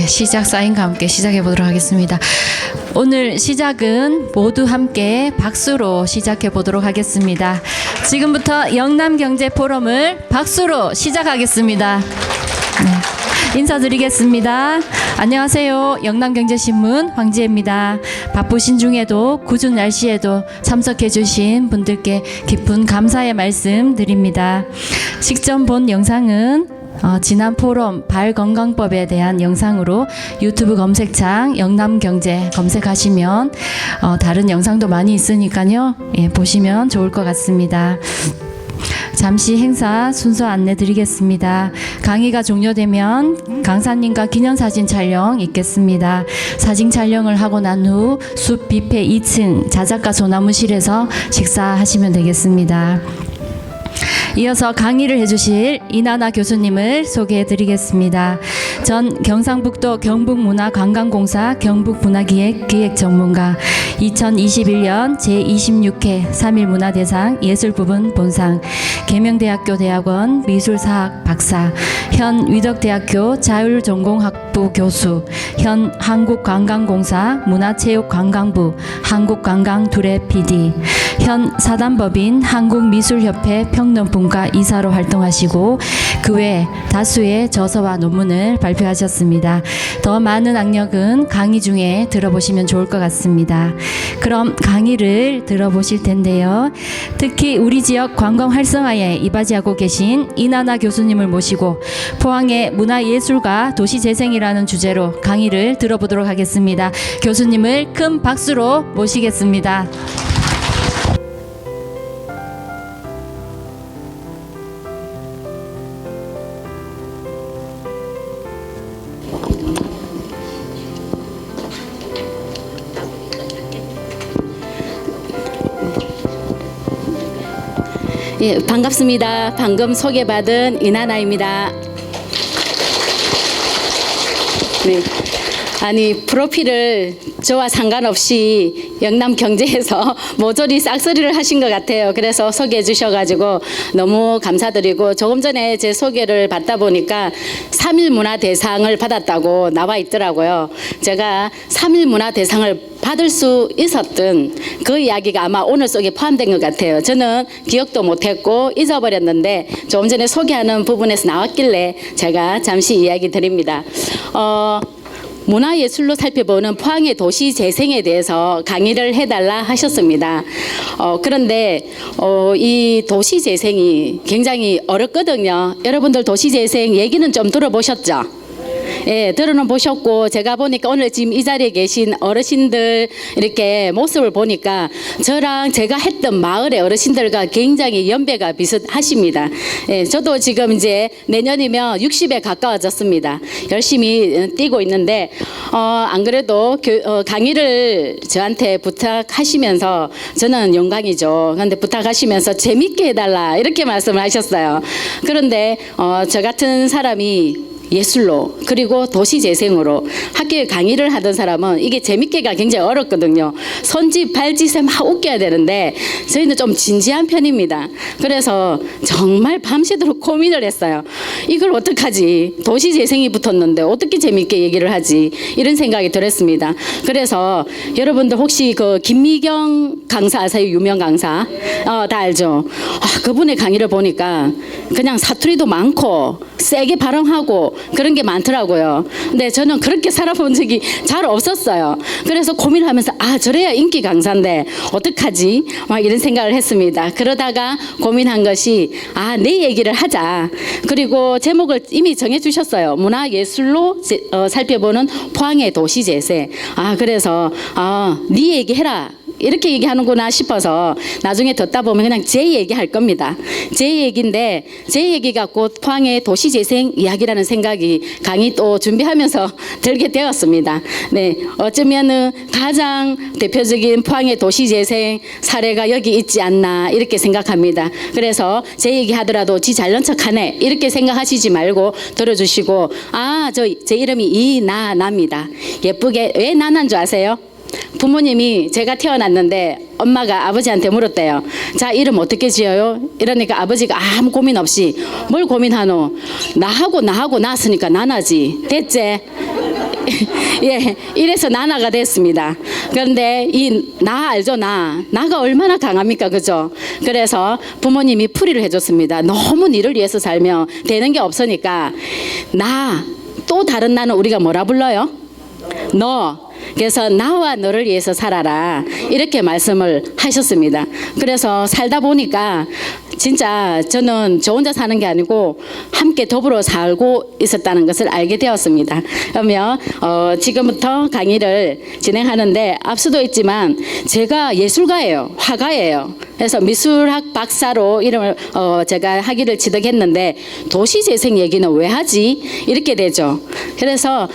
시작 사인과 함께 시작해 보도록 하겠습니다. 오늘 시작은 모두 함께 박수로 시작해 보도록 하겠습니다. 지금부터 영남경제포럼을 박수로 시작하겠습니다. 네, 인사드리겠습니다. 안녕하세요. 영남경제신문 황지혜입니다. 바쁘신 중에도 궂은 날씨에도 참석해 주신 분들께 깊은 감사의 말씀 드립니다. 직접 본 영상은 지난 포럼 발건강법에 대한 영상으로 유튜브 검색창 영남경제 검색하시면 다른 영상도 많이 있으니까요. 예, 보시면 좋을 것 같습니다. 잠시 행사 순서 안내 드리겠습니다. 강의가 종료되면 강사님과 기념사진 촬영 있겠습니다. 사진 촬영을 하고 난 후 숲 뷔페 2층 자작가 소나무실에서 식사하시면 되겠습니다. 이어서 강의를 해주실 이나나 교수님을 소개해 드리겠습니다. 전 경상북도 경북문화관광공사 경북문화기획 전문가, 2021년 제26회 3.1 문화대상 예술부분 본상, 계명대학교 대학원 미술사학 박사, 현 위덕대학교 자율전공학부 교수, 현 한국관광공사 문화체육관광부 한국관광두레 PD, 현 사단법인 한국미술협회 평론분과 이사로 활동하시고 그 외 다수의 저서와 논문을 발표하셨습니다. 더 많은 악력은 강의 중에 들어보시면 좋을 것 같습니다. 그럼 강의를 들어보실 텐데요. 특히 우리 지역 관광 활성화에 이바지하고 계신 이나나 교수님을 모시고 포항의 문화예술과 도시재생이라는 주제로 강의를 들어보도록 하겠습니다. 교수님을 큰 박수로 모시겠습니다. 예, 반갑습니다. 방금 소개받은 이나나입니다. 네. 아니, 프로필을 저와 상관없이 영남경제에서 모조리 싹쓸이를 하신 것 같아요. 그래서 소개해 주셔가지고 너무 감사드리고, 조금 전에 제 소개를 받다 보니까 3.1 문화대상을 받았다고 나와 있더라고요. 제가 3.1 문화대상을 받을 수 있었던 그 이야기가 아마 오늘 속에 포함된 것 같아요. 저는 기억도 못했고 잊어버렸는데 조금 전에 소개하는 부분에서 나왔길래 제가 잠시 이야기 드립니다. 문화예술로 살펴보는 포항의 도시 재생에 대해서 강의를 해달라 하셨습니다. 그런데 이 도시 재생이 굉장히 어렵거든요. 여러분들 도시 재생 얘기는 좀 들어보셨죠? 예, 들어는 보셨고, 제가 보니까 오늘 지금 이 자리에 계신 어르신들 이렇게 모습을 보니까 저랑 제가 했던 마을의 어르신들과 굉장히 연배가 비슷하십니다. 예, 저도 지금 이제 내년이면 60에 가까워졌습니다. 열심히 뛰고 있는데, 안 그래도 강의를 저한테 부탁하시면서 저는 영광이죠. 그런데 부탁하시면서 재밌게 해달라 이렇게 말씀을 하셨어요. 그런데 저 같은 사람이 예술로 그리고 도시재생으로 학교에 강의를 하던 사람은 이게 재밌게가 굉장히 어렵거든요. 손짓 발짓에 막 웃겨야 되는데 저희는 좀 진지한 편입니다. 그래서 정말 밤새도록 고민을 했어요. 이걸 어떡하지? 도시재생이 붙었는데 어떻게 재밌게 얘기를 하지? 이런 생각이 들었습니다. 그래서 여러분들 혹시 그 김미경 강사 아세요? 유명 강사? 다 알죠? 그분의 강의를 보니까 그냥 사투리도 많고 세게 발언하고 그런 게 많더라고요. 근데 저는 그렇게 살아본 적이 잘 없었어요. 그래서 고민을 하면서 저래야 인기 강사인데 어떡하지? 막 이런 생각을 했습니다. 그러다가 고민한 것이 내 얘기를 하자. 그리고 제목을 이미 정해주셨어요. 문화예술로 살펴보는 포항의 도시재생. 그래서 네 얘기해라. 이렇게 얘기하는구나 싶어서 나중에 듣다 보면 그냥 제 얘기할 겁니다. 제 얘기인데 제 얘기가 곧 포항의 도시재생 이야기라는 생각이 강의 또 준비하면서 들게 되었습니다. 네, 어쩌면은 가장 대표적인 포항의 도시재생 사례가 여기 있지 않나 이렇게 생각합니다. 그래서 제 얘기 하더라도 지 잘난 척하네 이렇게 생각하시지 말고 들어주시고 제 이름이 이나나입니다. 예쁘게 왜 나난 줄 아세요? 부모님이 제가 태어났는데 엄마가 아버지한테 물었대요. 자, 이름 어떻게 지어요? 이러니까 아버지가 아무 고민 없이 뭘 고민하노? 나하고 낳았으니까 나나지. 됐지? 예, 이래서 나나가 됐습니다. 그런데 이 나 알죠? 나가 얼마나 강합니까? 그죠? 그래서 부모님이 풀이를 해줬습니다. 너무 니를 위해서 살면 되는 게 없으니까 또 다른 나는 우리가 뭐라 불러요? 너. 그래서 나와 너를 위해서 살아라 이렇게 말씀을 하셨습니다. 그래서 살다 보니까 진짜 저는 저 혼자 사는 게 아니고 함께 더불어 살고 있었다는 것을 알게 되었습니다. 그러면 지금부터 강의를 진행하는데 앞서도 있지만 제가 예술가예요. 화가예요. 그래서 미술학 박사로 이름을 제가 학위를 취득했는데 도시재생 얘기는 왜 하지? 이렇게 되죠. 그래서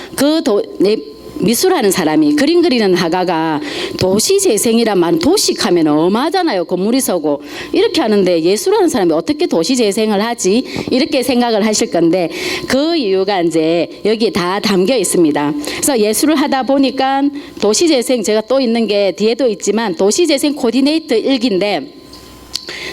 미술하는 사람이 그림 그리는 화가가 도시재생이란 말 도식하면 어마하잖아요. 건물이 서고 이렇게 하는데 예술하는 사람이 어떻게 도시재생을 하지? 이렇게 생각을 하실 건데 그 이유가 이제 여기 다 담겨 있습니다. 그래서 예술을 하다 보니까 도시재생 제가 또 있는 게 뒤에도 있지만 도시재생 코디네이터 일기인데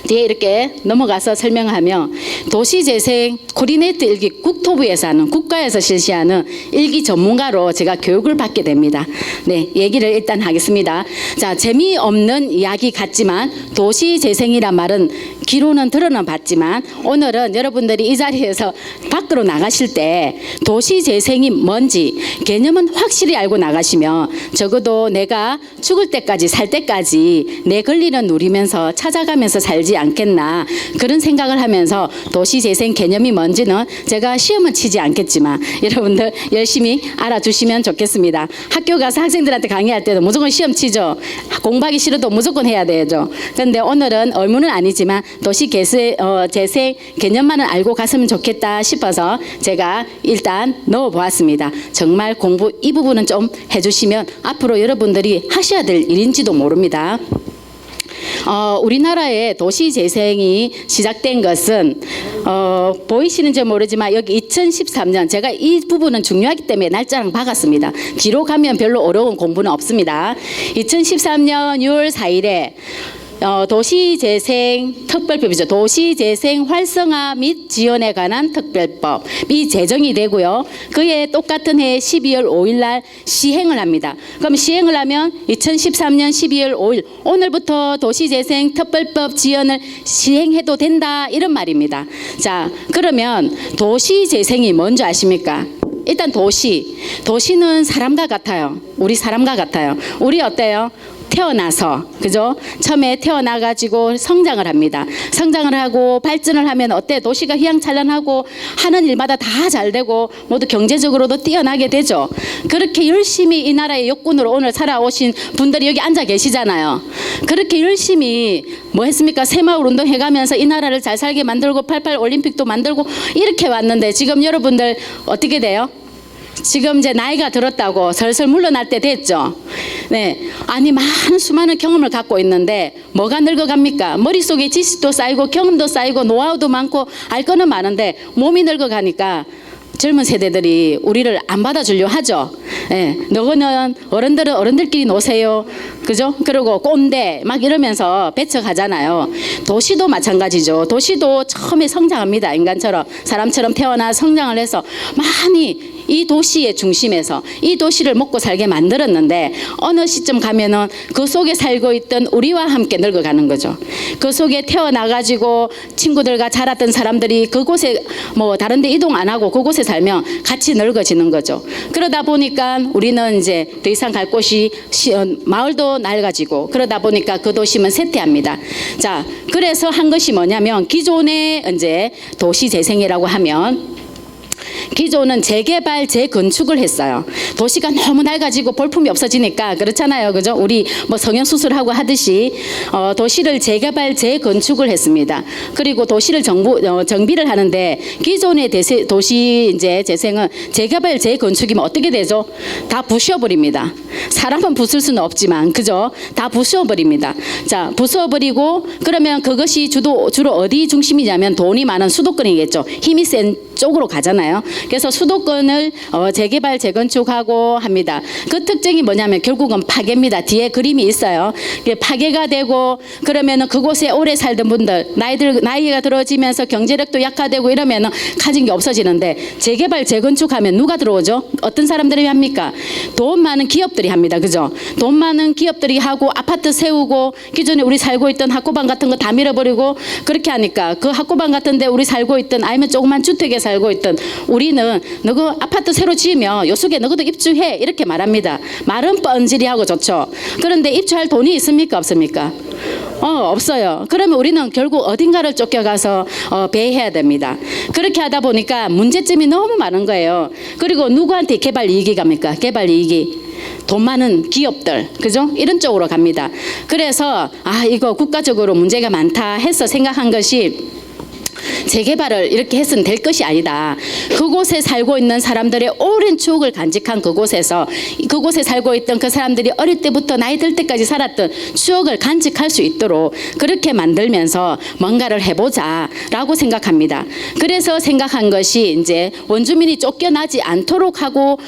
뒤에 이렇게 넘어가서 설명하면 도시재생 코디네이터 일기 국토부에서 하는 국가에서 실시하는 일기 전문가로 제가 교육을 받게 됩니다. 네, 얘기를 일단 하겠습니다. 자, 재미없는 이야기 같지만 도시재생이란 말은 기로는 들어는 봤지만 오늘은 여러분들이 이 자리에서 밖으로 나가실 때 도시재생이 뭔지 개념은 확실히 알고 나가시면 적어도 내가 죽을 때까지 살 때까지 내 권리는 누리면서 찾아가면서 살지 않겠나 그런 생각을 하면서 도시재생 개념이 뭔지는 제가 시험은 치지 않겠지만 여러분들 열심히 알아주시면 좋겠습니다. 학교 가서 학생들한테 강의할 때도 무조건 시험 치죠. 공부하기 싫어도 무조건 해야 되죠. 그런데 오늘은 의무는 아니지만 도시재생 개념만은 알고 갔으면 좋겠다 싶어서 제가 일단 넣어보았습니다. 정말 공부 이 부분은 좀 해주시면 앞으로 여러분들이 하셔야 될 일인지도 모릅니다. 우리나라의 도시재생이 시작된 것은 보이시는지 모르지만 여기 2013년 제가 이 부분은 중요하기 때문에 날짜랑 박았습니다. 뒤로 가면 별로 어려운 공부는 없습니다. 2013년 6월 4일에 도시재생 특별법이죠. 도시재생 활성화 및 지원에 관한 특별법이 제정이 되고요. 그에 똑같은 해 12월 5일 날 시행을 합니다. 그럼 시행을 하면 2013년 12월 5일 오늘부터 도시재생 특별법 지원을 시행해도 된다 이런 말입니다. 자, 그러면 도시재생이 뭔지 아십니까? 일단 도시는 사람과 같아요. 우리 사람과 같아요. 우리 어때요? 태어나서 그죠? 처음에 태어나가지고 성장을 합니다. 성장을 하고 발전을 하면 어때? 도시가 휘황찬란하고 하는 일마다 다 잘되고 모두 경제적으로도 뛰어나게 되죠. 그렇게 열심히 이 나라의 역군으로 오늘 살아오신 분들이 여기 앉아 계시잖아요. 그렇게 열심히 뭐 했습니까? 새마을 운동 해가면서 이 나라를 잘 살게 만들고 88 올림픽도 만들고 이렇게 왔는데 지금 여러분들 어떻게 돼요? 지금 이제 나이가 들었다고 슬슬 물러날 때 됐죠. 네, 아니 많은 수많은 경험을 갖고 있는데 뭐가 늙어갑니까? 머릿속에 지식도 쌓이고 경험도 쌓이고 노하우도 많고 알 거는 많은데 몸이 늙어가니까 젊은 세대들이 우리를 안 받아주려 하죠. 예, 너는 어른들은 어른들끼리 노세요. 그죠? 그리고 꼰대 막 이러면서 배척하잖아요. 도시도 마찬가지죠. 도시도 처음에 성장합니다. 인간처럼 사람처럼 태어나 성장을 해서 많이 이 도시의 중심에서 이 도시를 먹고 살게 만들었는데 어느 시점 가면은 그 속에 살고 있던 우리와 함께 늙어가는 거죠. 그 속에 태어나가지고 친구들과 자랐던 사람들이 그곳에 뭐 다른 데 이동 안 하고 그곳에 살면 같이 늙어지는 거죠. 그러다 보니까 우리는 이제 더 이상 갈 곳이 마을도 낡아지고 그러다 보니까 그 도심은 쇠퇴합니다. 자, 그래서 한 것이 뭐냐면 기존의 이제 도시 재생이라고 하면 기존은 재개발, 재건축을 했어요. 도시가 너무 낡아지고 볼품이 없어지니까 그렇잖아요. 그죠? 우리 뭐 성형수술하고 하듯이 도시를 재개발, 재건축을 했습니다. 그리고 도시를 정비를 하는데 기존의 도시 이제 재생은 재개발, 재건축이면 어떻게 되죠? 다 부셔버립니다. 사람은 부술 수는 없지만 그죠? 다 부셔버립니다. 자, 부숴버리고 그러면 그것이 주로 어디 중심이냐면 돈이 많은 수도권이겠죠. 힘이 센 쪽으로 가잖아요. 그래서 수도권을 재개발 재건축하고 합니다. 그 특징이 뭐냐면 결국은 파괴입니다. 뒤에 그림이 있어요. 이게 파괴가 되고 그러면은 그곳에 오래 살던 분들 나이가 들어지면서 경제력도 약화되고 이러면은 가진 게 없어지는데 재개발 재건축하면 누가 들어오죠? 어떤 사람들이 합니까? 돈 많은 기업들이 합니다. 그죠? 돈 많은 기업들이 하고 아파트 세우고 기존에 우리 살고 있던 학고방 같은 거 다 밀어버리고 그렇게 하니까 그 학고방 같은데 우리 살고 있던 아니면 조그만 주택에 살고 있던 우리는 너그 아파트 새로 지으면 요 속에 너희도 입주해 이렇게 말합니다. 말은 뻔질이하고 좋죠. 그런데 입주할 돈이 있습니까? 없습니까? 없어요. 그러면 우리는 결국 어딘가를 쫓겨가서 배회해야 됩니다. 그렇게 하다 보니까 문제점이 너무 많은 거예요. 그리고 누구한테 개발 이익이 갑니까? 개발 이익이. 돈 많은 기업들, 그죠? 이런 쪽으로 갑니다. 그래서 이거 국가적으로 문제가 많다 해서 생각한 것이 재개발을 이렇게 해서는 될 것이 아니다. 그곳에 살고 있는 사람들의 오랜 추억을 간직한 그곳에 살고 있던 그 사람들이 어릴 때부터 나이 들 때까지 살았던 추억을 간직할 수 있도록 그렇게 만들면서 뭔가를 해보자라고 생각합니다. 그래서 생각한 것이 이제 원주민이 쫓겨나지 않도록 하고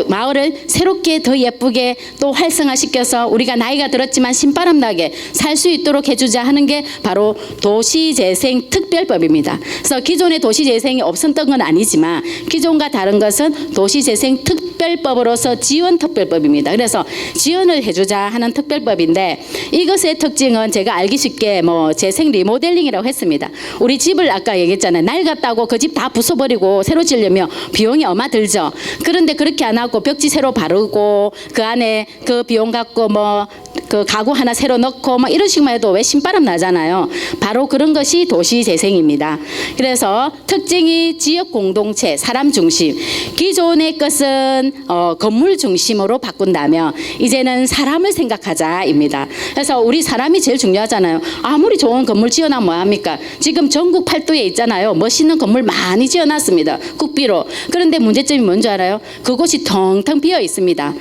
마을을 새롭게 더 예쁘게 또 활성화시켜서 우리가 나이가 들었지만 신바람 나게 살 수 있도록 해주자 하는 게 바로 도시재생 특별법입니다. 그래서 기존의 도시재생이 없었던 건 아니지만 기존과 다른 것은 도시재생 특별법으로서 지원특별법입니다. 그래서 지원을 해주자 하는 특별법인데 이것의 특징은 제가 알기 쉽게 재생 리모델링이라고 했습니다. 우리 집을 아까 얘기했잖아요. 낡았다고 그 집 다 부숴버리고 새로 지으려면 비용이 얼마 들죠. 그런데 그렇게 안 하고 벽지 새로 바르고 그 안에 그 비용 갖고 그 가구 하나 새로 넣고 이런 식만 해도 왜 신바람 나잖아요. 바로 그런 것이 도시재생입니다. 그래서 특징이 지역 공동체, 사람 중심. 기존의 것은 건물 중심으로 바꾼다면 이제는 사람을 생각하자입니다. 그래서 우리 사람이 제일 중요하잖아요. 아무리 좋은 건물 지어놔 뭐합니까? 지금 전국 팔도에 있잖아요. 멋있는 건물 많이 지어놨습니다. 국비로. 그런데 문제점이 뭔지 알아요? 그곳이 텅텅 비어 있습니다.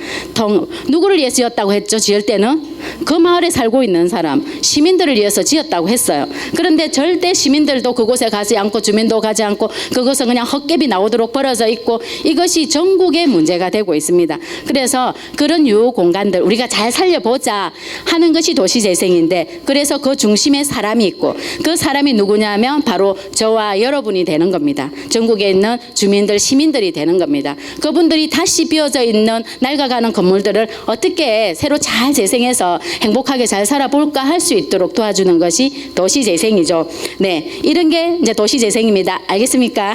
누구를 위해 지었다고 했죠? 지을 때는? 그 마을에 살고 있는 사람, 시민들을 위해서 지었다고 했어요. 그런데 절대 시민들도 그곳에 가지 않고 주민도 가지 않고 그것은 그냥 헛개비 나오도록 벌어져 있고 이것이 전국의 문제가 되고 있습니다. 그래서 그런 유후 공간들 우리가 잘 살려보자 하는 것이 도시재생인데 그래서 그 중심에 사람이 있고 그 사람이 누구냐면 바로 저와 여러분이 되는 겁니다. 전국에 있는 주민들, 시민들이 되는 겁니다. 그분들이 다시 비어져 있는 낡아가는 건물들을 어떻게 새로 잘 재생해서 행복하게 잘 살아볼까 할 수 있도록 도와주는 것이 도시재생이죠. 네, 이런 게 이제 도시재생입니다. 알겠습니까?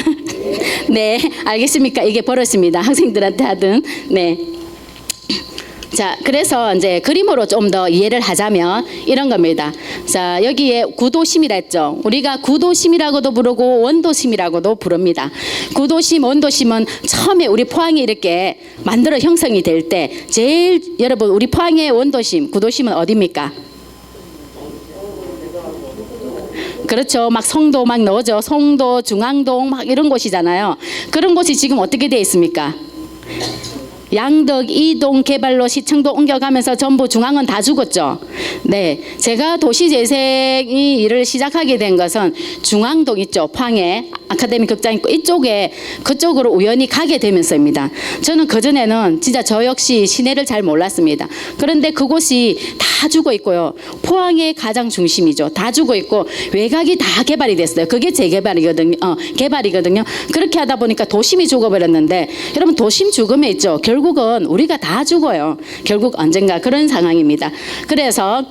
네, 알겠습니까? 이게 버릇입니다. 학생들한테 하든. 네. 자, 그래서 이제 그림으로 좀 더 이해를 하자면 이런 겁니다. 자, 여기에 구도심이라 했죠. 우리가 구도심이라고도 부르고 원도심이라고도 부릅니다. 구도심, 원도심은 처음에 우리 포항이 이렇게 만들어 형성이 될 때 제일 여러분 우리 포항의 원도심, 구도심은 어디입니까? 그렇죠. 막 송도 막 넣어져. 송도, 중앙동 막 이런 곳이잖아요. 그런 곳이 지금 어떻게 돼 있습니까? 양덕, 이동 개발로 시청도 옮겨가면서 전부 중앙은 다 죽었죠. 네, 제가 도시재생이 일을 시작하게 된 것은 중앙동 있죠. 포항에 아카데미 극장 있고 이쪽에 그쪽으로 우연히 가게 되면서입니다. 저는 그전에는 진짜 저 역시 시내를 잘 몰랐습니다. 그런데 그곳이 다 죽어 있고요. 포항의 가장 중심이죠. 다 죽어 있고 외곽이 다 개발이 됐어요. 그게 재개발이거든요. 개발이거든요. 그렇게 하다 보니까 도심이 죽어버렸는데 여러분 도심 죽음에 있죠. 결국은 우리가 다 죽어요. 결국 언젠가 그런 상황입니다. 그래서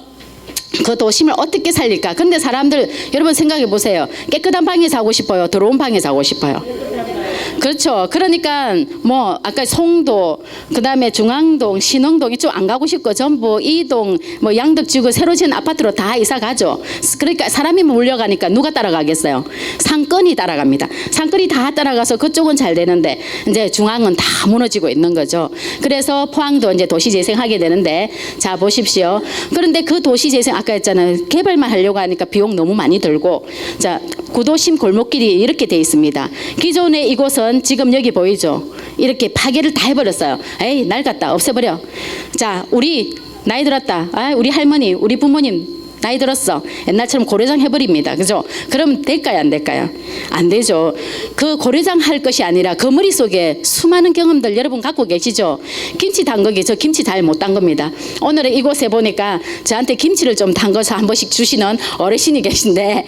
그 도심을 어떻게 살릴까? 근데 사람들 여러분 생각해 보세요. 깨끗한 방에 자고 싶어요? 더러운 방에 자고 싶어요? 그렇죠. 그러니까 아까 송도, 그다음에 중앙동, 신흥동 이쪽 안 가고 싶고 전부 이동, 양덕지구 새로 지은 아파트로 다 이사 가죠. 그러니까 사람이 몰려가니까 누가 따라가겠어요? 상권이 따라갑니다. 상권이 다 따라가서 그쪽은 잘 되는데 이제 중앙은 다 무너지고 있는 거죠. 그래서 포항도 이제 도시재생하게 되는데 자 보십시오. 그런데 그 도시재생 아까 했잖아요. 개발만 하려고 하니까 비용 너무 많이 들고 자 구도심 골목길이 이렇게 돼 있습니다. 기존에 이곳은 지금 여기 보이죠? 이렇게 파괴를 다 해버렸어요. 낡았다 없애버려. 자 우리 나이 들었다. 우리 할머니 우리 부모님 나이 들었어. 옛날처럼 고려장 해버립니다. 그죠? 그럼 될까요? 안 될까요? 안 되죠. 그 고려장 할 것이 아니라 그 머릿속에 수많은 경험들 여러분 갖고 계시죠? 김치 담그기 저 김치 잘 못 담급니다. 오늘은 이곳에 보니까 저한테 김치를 좀 담궈서 한 번씩 주시는 어르신이 계신데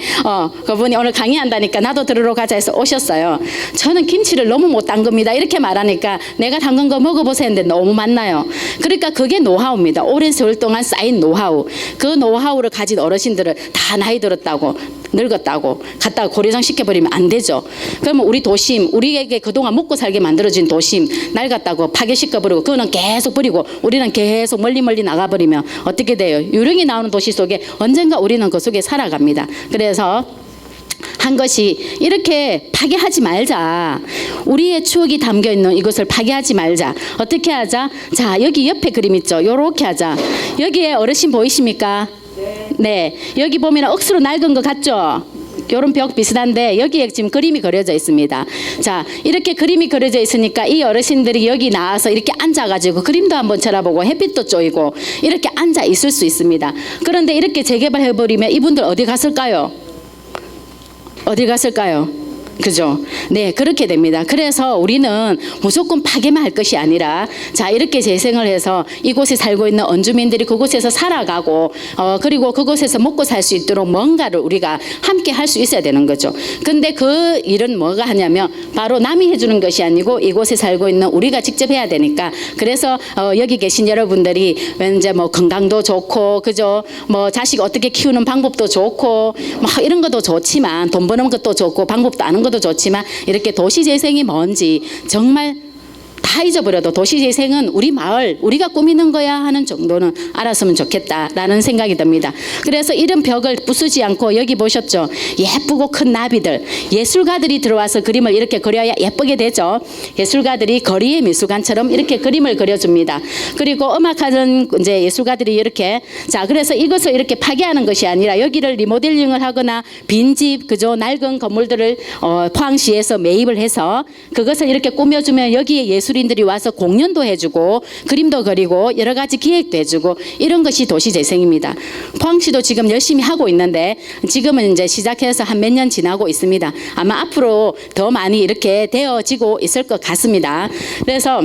그분이 오늘 강의한다니까 나도 들으러 가자 해서 오셨어요. 저는 김치를 너무 못 담급니다. 이렇게 말하니까 내가 담근 거 먹어보세요 했는데 너무 많나요? 그러니까 그게 노하우입니다. 오랜 세월 동안 쌓인 노하우. 그 노하우를 가진 어르신들을 다 나이 들었다고 늙었다고 갖다가 고려장 시켜버리면 안 되죠. 그러면 우리 도심, 우리에게 그동안 먹고 살게 만들어진 도심 낡았다고 파괴시켜버리고 그거는 계속 버리고 우리는 계속 멀리 나가버리면 어떻게 돼요? 유령이 나오는 도시 속에 언젠가 우리는 그 속에 살아갑니다. 그래서 한 것이 이렇게 파괴하지 말자. 우리의 추억이 담겨 있는 이것을 파괴하지 말자. 어떻게 하자? 자, 여기 옆에 그림 있죠? 요렇게 하자. 여기에 어르신 보이십니까? 네. 여기 보면 억수로 낡은 거 같죠? 요런 벽 비슷한데 여기에 지금 그림이 그려져 있습니다. 자, 이렇게 그림이 그려져 있으니까 이 어르신들이 여기 나와서 이렇게 앉아가지고 그림도 한번 쳐다보고 햇빛도 쬐이고 이렇게 앉아 있을 수 있습니다. 그런데 이렇게 재개발해버리면 이분들 어디 갔을까요? 어디 갔을까요? 그죠? 네, 그렇게 됩니다. 그래서 우리는 무조건 파괴만 할 것이 아니라 자, 이렇게 재생을 해서 이곳에 살고 있는 원주민들이 그곳에서 살아가고 그리고 그곳에서 먹고 살 수 있도록 뭔가를 우리가 함께 할 수 있어야 되는 거죠. 근데 그 일은 뭐가 하냐면 바로 남이 해주는 것이 아니고 이곳에 살고 있는 우리가 직접 해야 되니까 그래서 여기 계신 여러분들이 이제 뭐 건강도 좋고 그죠? 뭐 자식 어떻게 키우는 방법도 좋고 뭐 이런 것도 좋지만 돈 버는 것도 좋고 방법도 아는 것도 좋지만 이렇게 도시재생이 뭔지 정말 다 잊어버려도 도시재생은 우리 마을 우리가 꾸미는 거야 하는 정도는 알았으면 좋겠다라는 생각이 듭니다. 그래서 이런 벽을 부수지 않고 여기 보셨죠? 예쁘고 큰 나비들 예술가들이 들어와서 그림을 이렇게 그려야 예쁘게 되죠. 예술가들이 거리의 미술관처럼 이렇게 그림을 그려줍니다. 그리고 음악하는 이제 예술가들이 이렇게 자 그래서 이것을 이렇게 파괴하는 것이 아니라 여기를 리모델링을 하거나 빈집 그죠 낡은 건물들을 포항시에서 매입을 해서 그것을 이렇게 꾸며주면 여기에 예술인들이 와서 공연도 해주고 그림도 그리고 여러 가지 기획도 해주고 이런 것이 도시재생입니다. 포항시도 지금 열심히 하고 있는데 지금은 이제 시작해서 한 몇 년 지나고 있습니다. 아마 앞으로 더 많이 이렇게 되어지고 있을 것 같습니다. 그래서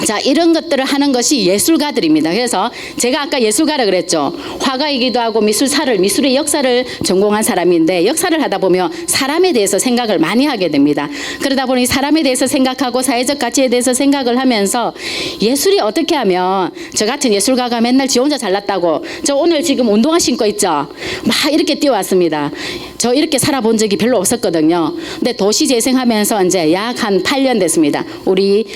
자 이런 것들을 하는 것이 예술가들입니다. 그래서 제가 아까 예술가라 그랬죠. 화가이기도 하고 미술의 역사를 전공한 사람인데 역사를 하다 보면 사람에 대해서 생각을 많이 하게 됩니다. 그러다 보니 사람에 대해서 생각하고 사회적 가치에 대해서 생각을 하면서 예술이 어떻게 하면 저 같은 예술가가 맨날 지 혼자 잘났다고 저 오늘 지금 운동화 신고 있죠. 막 이렇게 뛰어왔습니다. 저 이렇게 살아본 적이 별로 없었거든요. 근데 도시재생하면서 이제 약 한 8년 됐습니다. 우리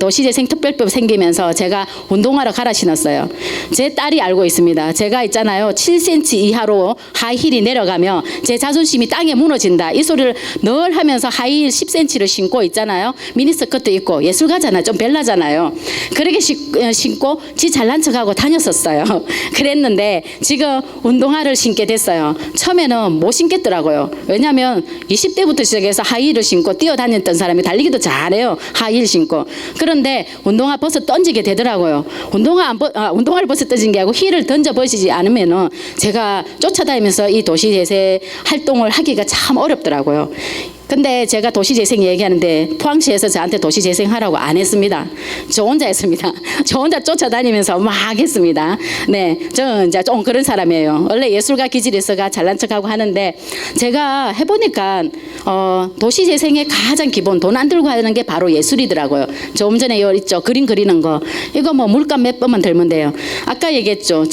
도시재생 특별법 생기면서 제가 운동화를 갈아 신었어요. 제 딸이 알고 있습니다. 제가 있잖아요. 7cm 이하로 하이힐이 내려가면 제 자존심이 땅에 무너진다. 이 소리를 늘 하면서 하이힐 10cm를 신고 있잖아요. 미니스커트 입고 예술가잖아요. 좀 벨라잖아요. 그렇게 신고 지 잘난 척하고 다녔었어요. 그랬는데 지금 운동화를 신게 됐어요. 처음에는 못 신겠더라고요. 왜냐하면 20대부터 시작해서 하이힐을 신고 뛰어다녔던 사람이 달리기도 잘해요. 하이힐 신고. 그런데 운동화 벗어 던지게 되더라고요. 운동화를 벗어 던진 게 아니고 힐을 던져 버리지 않으면은 제가 쫓아다니면서 이 도시재생 활동을 하기가 참 어렵더라고요. 근데 제가 도시재생 얘기하는데 포항시에서 저한테 도시재생 하라고 안 했습니다. 저 혼자 했습니다. 저 혼자 쫓아다니면서 막 했습니다. 네, 저는 이제 좀 그런 사람이에요. 원래 예술가 기질이 있어가 잘난 척하고 하는데 제가 해보니까 도시재생의 가장 기본 돈 안 들고 하는 게 바로 예술이더라고요. 조금 전에 요 있죠 그림 그리는 거 이거 뭐 물감 몇 번만 들면 돼요. 아까 얘기했죠.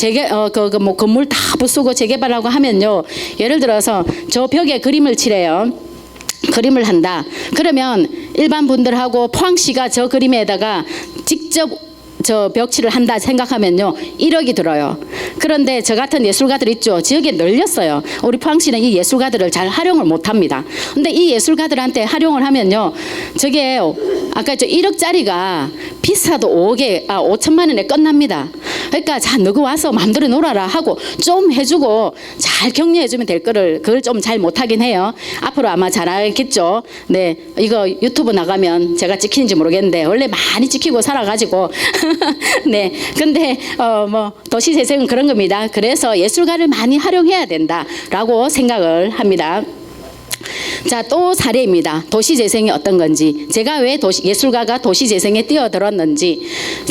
뭐 건물 다 부수고 재개발하고 하면요. 예를 들어서 저 벽에 그림을 칠해요. 그림을 한다. 그러면 일반 분들하고 포항시가 저 그림에다가 직접 저 벽칠을 한다 생각하면요 1억이 들어요. 그런데 저 같은 예술가들 있죠. 지역에 널렸어요. 우리 포항시는 이 예술가들을 잘 활용을 못합니다. 근데 이 예술가들한테 활용을 하면요 저게 아까 저 1억짜리가 비싸도 5천만 원에 끝납니다. 그러니까 자 너가 와서 마음대로 놀아라 하고 좀 해주고 잘 격려해주면 될 거를 그걸 좀 잘 못하긴 해요. 앞으로 아마 잘하겠죠. 네, 이거 유튜브 나가면 제가 찍히는지 모르겠는데 원래 많이 찍히고 살아가지고 네. 근데 뭐 도시재생은 그런 겁니다. 그래서 예술가를 많이 활용해야 된다라고 생각을 합니다. 자, 또 사례입니다. 도시재생이 어떤 건지, 제가 왜 예술가가 도시재생에 뛰어들었는지.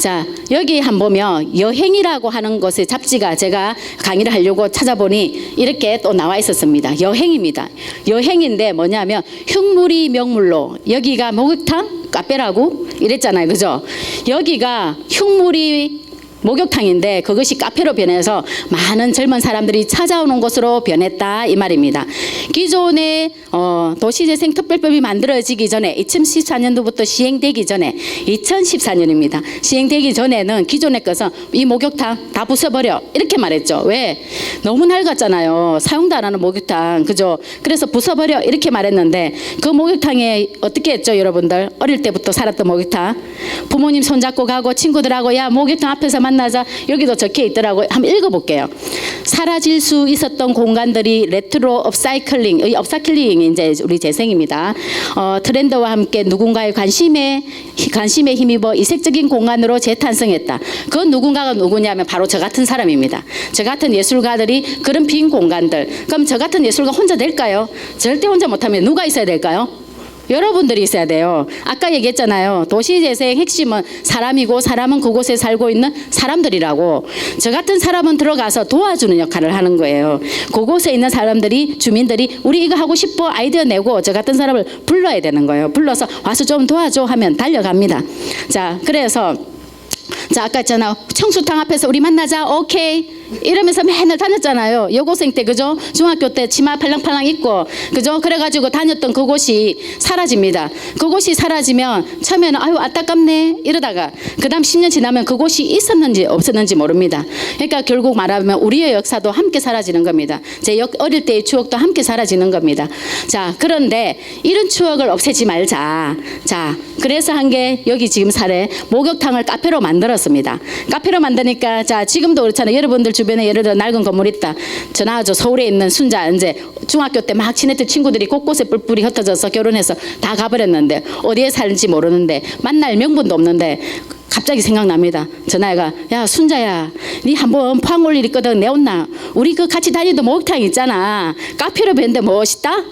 자, 여기 한번 보면 여행이라고 하는 것의 잡지가 제가 강의를 하려고 찾아보니 이렇게 또 나와 있었습니다. 여행입니다. 여행인데 뭐냐면 흉물이 명물로, 여기가 목욕탕 카페라고 이랬잖아요, 그죠? 여기가 흉물이 목욕탕인데 그것이 카페로 변해서 많은 젊은 사람들이 찾아오는 곳으로 변했다 이 말입니다. 기존의 도시재생 특별법이 만들어지기 전에 2014년도부터 시행되기 전에 2014년입니다. 시행되기 전에는 기존의 것은 이 목욕탕 다 부숴버려 이렇게 말했죠. 왜? 너무 낡았잖아요. 사용도 안 하는 목욕탕, 그죠? 그래서 부숴버려 이렇게 말했는데 그 목욕탕에 어떻게 했죠, 여러분들? 어릴 때부터 살았던 목욕탕. 부모님 손잡고 가고 친구들하고 야 목욕탕 앞에서 만나자. 여기도 적혀 있더라고요. 한번 읽어볼게요. 사라질 수 있었던 공간들이 레트로 업사이클링, 이 업사이클링이 이제 우리 재생입니다. 트렌드와 함께 누군가의 관심에 힘입어 이색적인 공간으로 재탄생했다. 그 누군가가 누구냐면 바로 저 같은 사람입니다. 저 같은 예술가들이 그런 빈 공간들. 그럼 저 같은 예술가 혼자 될까요? 절대 혼자 못하면 누가 있어야 될까요? 여러분들이 있어야 돼요. 아까 얘기했잖아요. 도시재생 핵심은 사람이고 사람은 그곳에 살고 있는 사람들이라고. 저 같은 사람은 들어가서 도와주는 역할을 하는 거예요. 그곳에 있는 사람들이, 주민들이 우리 이거 하고 싶어 아이디어 내고 저 같은 사람을 불러야 되는 거예요. 불러서 와서 좀 도와줘 하면 달려갑니다. 자, 그래서 자, 아까 있잖아. 청수탕 앞에서 우리 만나자. 오케이. 이러면서 맨날 다녔잖아요. 여고생 때, 그죠? 중학교 때 치마 팔랑팔랑 입고, 그죠? 그래가지고 다녔던 그곳이 사라집니다. 그곳이 사라지면 처음에는 아유 안타깝네 이러다가 그 다음 10년 지나면 그곳이 있었는지 없었는지 모릅니다. 그러니까 결국 말하면 우리의 역사도 함께 사라지는 겁니다. 제 어릴 때의 추억도 함께 사라지는 겁니다. 자, 그런데 이런 추억을 없애지 말자. 자, 그래서 한 게 여기 지금 사례 목욕탕을 카페로 만들었습니다. 카페로 만드니까 자, 지금도 그렇잖아요. 여러분들 주변에 예를 들어 낡은 건물 있다. 전화하죠. 서울에 있는 순자 이제 중학교 때 막 친했던 친구들이 곳곳에 뿔뿔이 흩어져서 결혼해서 다 가버렸는데 어디에 살는지 모르는데 만날 명분도 없는데 갑자기 생각납니다. 전화해가 야 순자야, 니 한번 포항 올 일 있거든. 내 온나? 우리 그 같이 다니던 목욕탕 있잖아. 카페로 뵀는데 멋있다.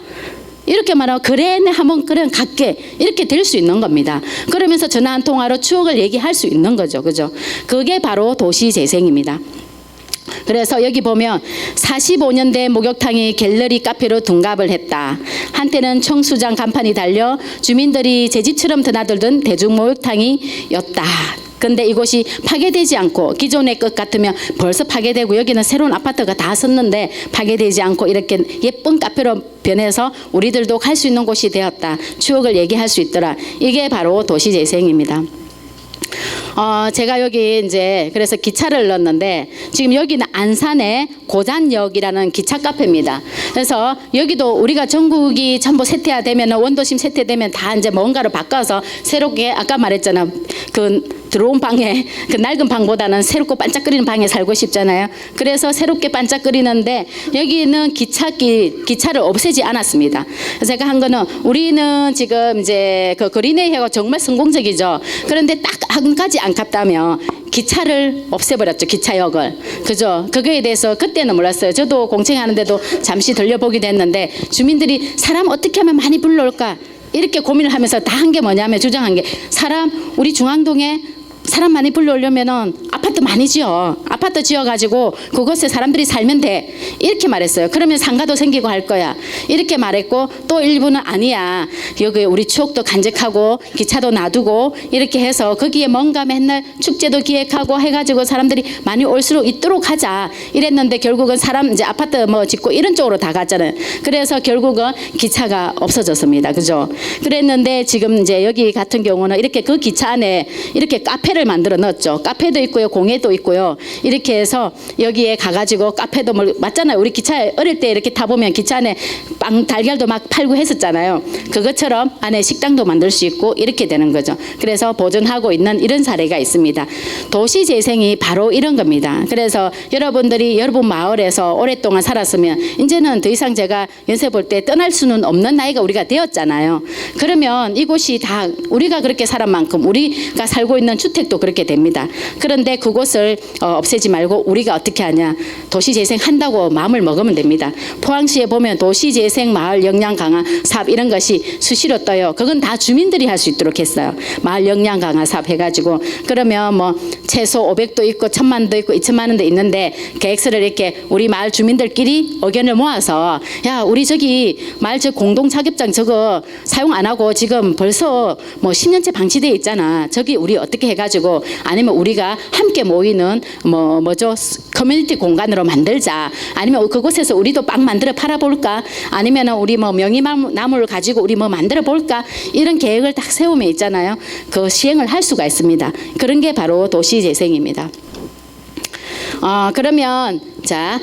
이렇게 말하면 그래 내 한번 그래 갈게 이렇게 될 수 있는 겁니다. 그러면서 전화 한 통화로 추억을 얘기할 수 있는 거죠, 그죠? 그게 바로 도시재생입니다. 그래서 여기 보면 45년 된 목욕탕이 갤러리 카페로 둔갑을 했다. 한때는 청수장 간판이 달려 주민들이 제 집처럼 드나들던 대중목욕탕이었다. 근데 이곳이 파괴되지 않고 기존의 것 같으면 벌써 파괴되고 여기는 새로운 아파트가 다 섰는데 파괴되지 않고 이렇게 예쁜 카페로 변해서 우리들도 갈 수 있는 곳이 되었다. 추억을 얘기할 수 있더라. 이게 바로 도시재생입니다. 제가 여기 이제 그래서 기차를 넣었는데 지금 여기는 안산의 고잔역이라는 기차 카페입니다. 그래서 여기도 우리가 전국이 전부 세태화되면 원도심 세태되면 다 이제 뭔가를 바꿔서 새롭게 아까 말했잖아. 그 들어온 방에 그 낡은 방보다는 새롭고 반짝거리는 방에 살고 싶잖아요. 그래서 새롭게 반짝거리는데 여기는 기차를 없애지 않았습니다. 그래서 제가 한 거는 우리는 지금 이제 그 그린웨이가 정말 성공적이죠. 그런데 딱 한 가지 안타깝다면 기차를 없애버렸죠. 기차역을. 그죠? 그거에 대해서 그때는 몰랐어요. 저도 공청하는데도 잠시 들려보기도 했는데 주민들이 사람 어떻게 하면 많이 불러올까? 이렇게 고민을 하면서 다 한 게 뭐냐면 주장한 게 사람 우리 중앙동에 사람 많이 불러오려면은 아파트 많이 지어. 아파트 지어가지고 그곳에 사람들이 살면 돼. 이렇게 말했어요. 그러면 상가도 생기고 할 거야. 이렇게 말했고 또 일부는 아니야. 여기 우리 추억도 간직하고 기차도 놔두고 이렇게 해서 거기에 뭔가 맨날 축제도 기획하고 해가지고 사람들이 많이 올 수 있도록 하자. 이랬는데 결국은 사람 이제 아파트 뭐 짓고 이런 쪽으로 다 갔잖아요. 그래서 결국은 기차가 없어졌습니다. 그죠? 그랬는데 지금 이제 여기 같은 경우는 이렇게 그 기차 안에 이렇게 카페를 만들어 넣었죠. 카페도 있고요. 공예도 있고요. 이렇게 해서 여기에 가가지고 카페도 뭐 맞잖아요. 우리 기차에 어릴 때 이렇게 타보면 기차 안에 빵 달걀도 막 팔고 했었잖아요. 그것처럼 안에 식당도 만들 수 있고 이렇게 되는 거죠. 그래서 보존하고 있는 이런 사례가 있습니다. 도시재생이 바로 이런 겁니다. 그래서 여러분들이 여러분 마을에서 오랫동안 살았으면 이제는 더 이상 제가 연세 볼 때 떠날 수는 없는 나이가 우리가 되었잖아요. 그러면 이곳이 다 우리가 그렇게 살은 만큼 우리가 살고 있는 주택 평택도 그렇게 됩니다. 그런데 그곳을 없애지 말고 우리가 어떻게 하냐. 도시재생 한다고 마음을 먹으면 됩니다. 포항시에 보면 도시재생 마을 역량 강화 사업 이런 것이 수시로 떠요. 그건 다 주민들이 할 수 있도록 했어요. 마을 역량 강화 사업 해가지고 그러면 뭐 최소 500도 있고 1000만도 있고 2천만 원도 있는데 계획서를 이렇게 우리 마을 주민들끼리 의견을 모아서 야 우리 저기 마을 저 공동 작업장 저거 사용 안 하고 지금 벌써 뭐 10년째 방치돼 있잖아. 저기 우리 어떻게 해가지고 아니면 우리가 함께 모이는 뭐죠 커뮤니티 공간으로 만들자. 아니면 그곳에서 우리도 빵 만들어 팔아볼까? 아니면은 우리 뭐 명이나무를 가지고 우리 뭐 만들어 볼까? 이런 계획을 딱 세우면 있잖아요. 그 시행을 할 수가 있습니다. 그런 게 바로 도시재생입니다. 그러면 자.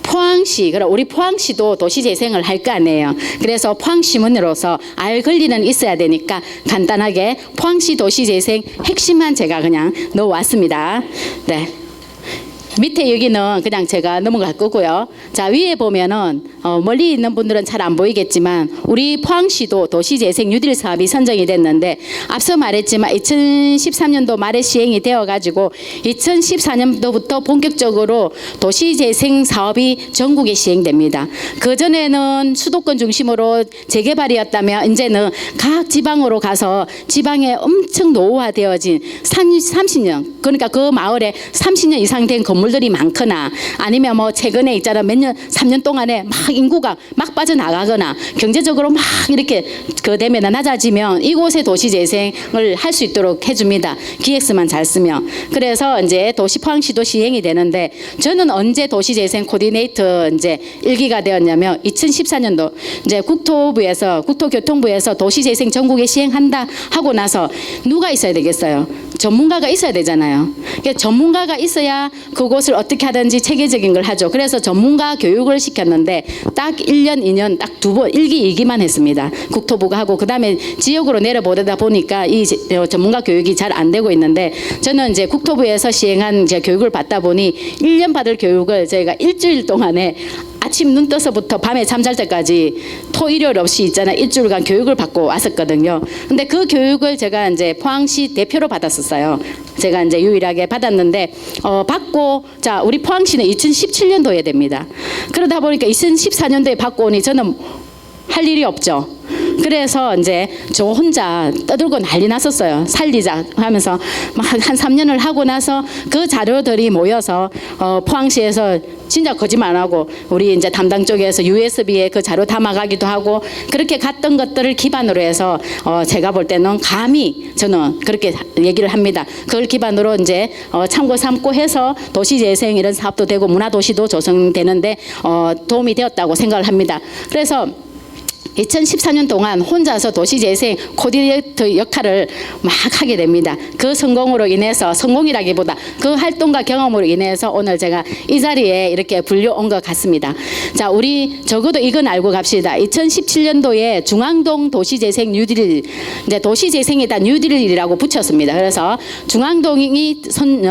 포항시, 그럼 우리 포항시도 도시재생을 할 거 아니에요. 그래서 포항시민으로서 알 권리는 있어야 되니까 간단하게 포항시 도시재생 핵심만 제가 그냥 넣어왔습니다. 네. 밑에 여기는 그냥 제가 넘어갈 거고요. 자, 위에 보면은 멀리 있는 분들은 잘 안 보이겠지만 우리 포항시도 도시재생 뉴딜 사업이 선정이 됐는데 앞서 말했지만 2013년도 말에 시행이 되어가지고 2014년도부터 본격적으로 도시재생 사업이 전국에 시행됩니다. 그전에는 수도권 중심으로 재개발이었다면 이제는 각 지방으로 가서 지방에 엄청 노후화되어진 30년 그러니까 그 마을에 30년 이상 된 건물들이 많거나 아니면 뭐 최근에 있잖아 몇 년 3년 동안에 막 인구가 막 빠져나가거나 경제적으로 막 이렇게 그 되면 낮아지면 이곳에 도시재생을 할 수 있도록 해줍니다. 기획서만 잘 쓰면. 그래서 이제 도시 포항시도 시행이 되는데 저는 언제 도시재생 코디네이터 이제 1기가 되었냐면 2014년도 이제 국토교통부에서 도시재생 전국에 시행한다 하고 나서 누가 있어야 되겠어요? 전문가가 있어야 되잖아요. 그러니까 전문가가 있어야 그곳을 어떻게 하든지 체계적인 걸 하죠. 그래서 전문가 교육을 시켰는데 딱 1년, 2년 딱 2번 1기, 2기만 했습니다. 국토부가 하고 그다음에 지역으로 내려보다 보니까 이 전문가 교육이 잘 안 되고 있는데 저는 이제 국토부에서 시행한 이제 교육을 받다 보니 1년 받을 교육을 저희가 일주일 동안에 아침 눈 떠서부터 밤에 잠잘 때까지 토 일요일 없이 있잖아 일주일간 교육을 받고 왔었거든요. 근데 그 교육을 제가 이제 포항시 대표로 받았었어요. 제가 이제 유일하게 받았는데 받고 자 우리 포항시는 2017년도에 됩니다. 그러다 보니까 2014년도에 받고 오니 저는 할 일이 없죠. 그래서 이제 저 혼자 떠들고 난리 났었어요. 살리자 하면서 한 3년을 하고 나서 그 자료들이 모여서 포항시에서 진짜 거짓말 안 하고 우리 이제 담당 쪽에서 USB에 그 자료 담아가기도 하고 그렇게 갔던 것들을 기반으로 해서 제가 볼 때는 감히 저는 그렇게 얘기를 합니다. 그걸 기반으로 이제 참고 삼고 해서 도시재생 이런 사업도 되고 문화도시도 조성되는데 도움이 되었다고 생각을 합니다. 그래서 2014년 동안 혼자서 도시재생 코디네이터 역할을 막 하게 됩니다. 그 성공으로 인해서 성공이라기보다 그 활동과 경험으로 인해서 오늘 제가 이 자리에 이렇게 불려온 것 같습니다. 자, 우리 적어도 이건 알고 갑시다. 2017년도에 중앙동 도시재생 뉴딜 이제 도시재생에다 뉴딜이라고 붙였습니다. 그래서 중앙동이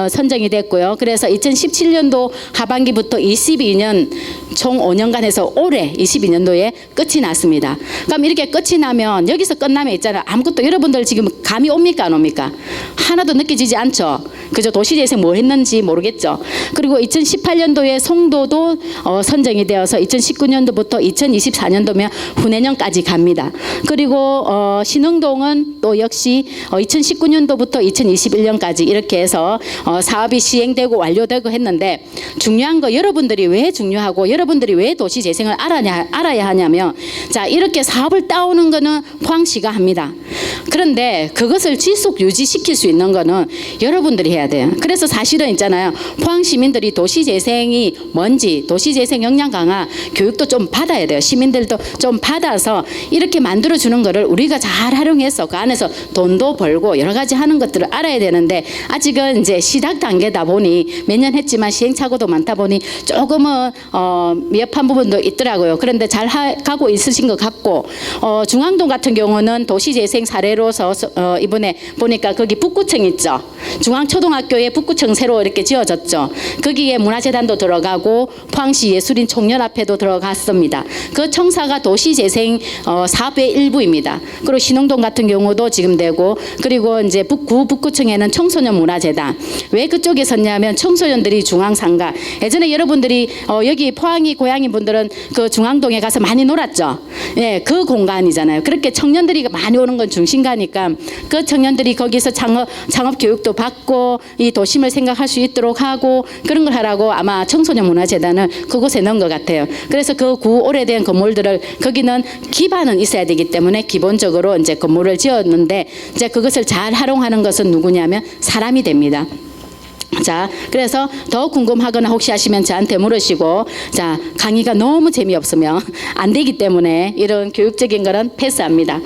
선정이 됐고요. 그래서 2017년도 하반기부터 22년 총 5년간 해서 올해 22년도에 끝이 났습니다. 그럼 이렇게 끝이 나면 여기서 끝나면 있잖아요. 아무것도 여러분들 지금 감이 옵니까 안 옵니까? 하나도 느껴지지 않죠. 그저 도시재생 뭐 했는지 모르겠죠. 그리고 2018년도에 송도도 선정이 되어서 2019년도부터 2024년도면 후내년까지 갑니다. 그리고 신흥동은 또 역시 2019년도부터 2021년까지 이렇게 해서 사업이 시행되고 완료되고 했는데 중요한 거 여러분들이 왜 중요하고 여러분들이 왜 도시재생을 알아야 하냐면 자 이렇게 사업을 따오는 거는 포항시가 합니다. 그런데 그것을 지속 유지시킬 수 있는 거는 여러분들이 해야 돼요. 그래서 사실은 있잖아요. 포항 시민들이 도시재생이 뭔지 도시재생 역량 강화 교육도 좀 받아야 돼요. 시민들도 좀 받아서 이렇게 만들어주는 거를 우리가 잘 활용해서 그 안에서 돈도 벌고 여러 가지 하는 것들을 알아야 되는데 아직은 이제 시작 단계다 보니 몇 년 했지만 시행착오도 많다 보니 조금은 미흡한 부분도 있더라고요. 그런데 잘 가고 있으신 것 같고 받고 중앙동 같은 경우는 도시재생 사례로서 이번에 보니까 거기 북구청 있죠. 중앙초등학교에 북구청 새로 이렇게 지어졌죠. 거기에 문화재단도 들어가고 포항시 예술인 총연합회도 들어갔습니다. 그 청사가 도시재생 사업의 일부입니다. 그리고 신흥동 같은 경우도 지금 되고, 그리고 이제 북구청에는 청소년 문화재단. 왜 그쪽에 섰냐면 청소년들이 중앙상가. 예전에 여러분들이 여기 포항이 고향인 분들은 그 중앙동에 가서 많이 놀았죠. 예, 그 공간이잖아요. 그렇게 청년들이 많이 오는 건 중심가니까 그 청년들이 거기서 창업 교육도 받고 이 도심을 생각할 수 있도록 하고 그런 걸 하라고 아마 청소년 문화재단을 그곳에 넣은 것 같아요. 그래서 그 오래된 건물들을 거기는 기반은 있어야 되기 때문에 기본적으로 이제 건물을 지었는데 이제 그것을 잘 활용하는 것은 누구냐면 사람이 됩니다. 자, 그래서 더 궁금하거나 혹시 하시면 저한테 물으시고, 자, 강의가 너무 재미없으면 안 되기 때문에 이런 교육적인 거는 패스합니다.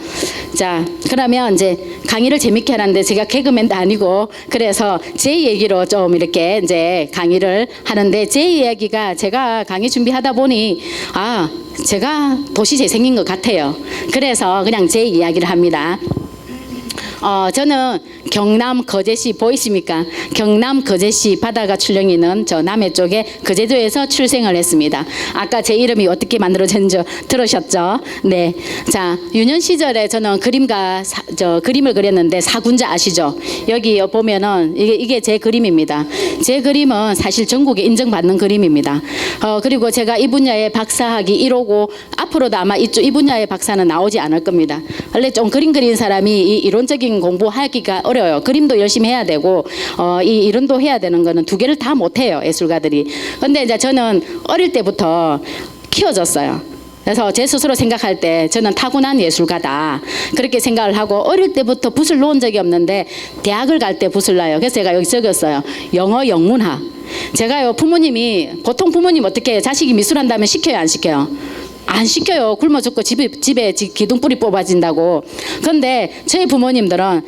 자, 그러면 이제 강의를 재밌게 하는데 제가 개그맨도 아니고 그래서 제 얘기로 좀 이렇게 이제 강의를 하는데, 제 이야기가 제가 강의 준비하다 보니 제가 도시재생인 것 같아요. 그래서 그냥 제 이야기를 합니다. 저는 경남 거제시 보이십니까? 경남 거제시 바다가 출렁이 있는 저 남해 쪽에 거제도에서 출생을 했습니다. 아까 제 이름이 어떻게 만들어졌는지 들으셨죠? 네. 자, 유년 시절에 저는 그림을 그렸는데 사군자 아시죠? 여기 보면은 이게 제 그림입니다. 제 그림은 사실 전국에 인정받는 그림입니다. 그리고 제가 이 분야의 박사학위 1호고 앞으로도 아마 이 분야의 박사는 나오지 않을 겁니다. 원래 좀 그림 그리는 사람이 이 이론적인 공부하기가 어려워요. 그림도 열심히 해야 되고 이 이론도 해야 되는 거는 두 개를 다 못해요, 예술가들이. 근데 이제 저는 어릴 때부터 키워졌어요. 그래서 제 스스로 생각할 때 저는 타고난 예술가다 그렇게 생각을 하고, 어릴 때부터 붓을 놓은 적이 없는데 대학을 갈 때 붓을 놔요. 그래서 제가 여기 적었어요. 영어 영문학. 제가요, 부모님이 보통 부모님 어떻게 해요? 자식이 미술한다면 시켜요, 안 시켜요? 안 시켜요. 굶어 죽고 집에 기둥뿌리 뽑아진다고. 그런데 저희 부모님들은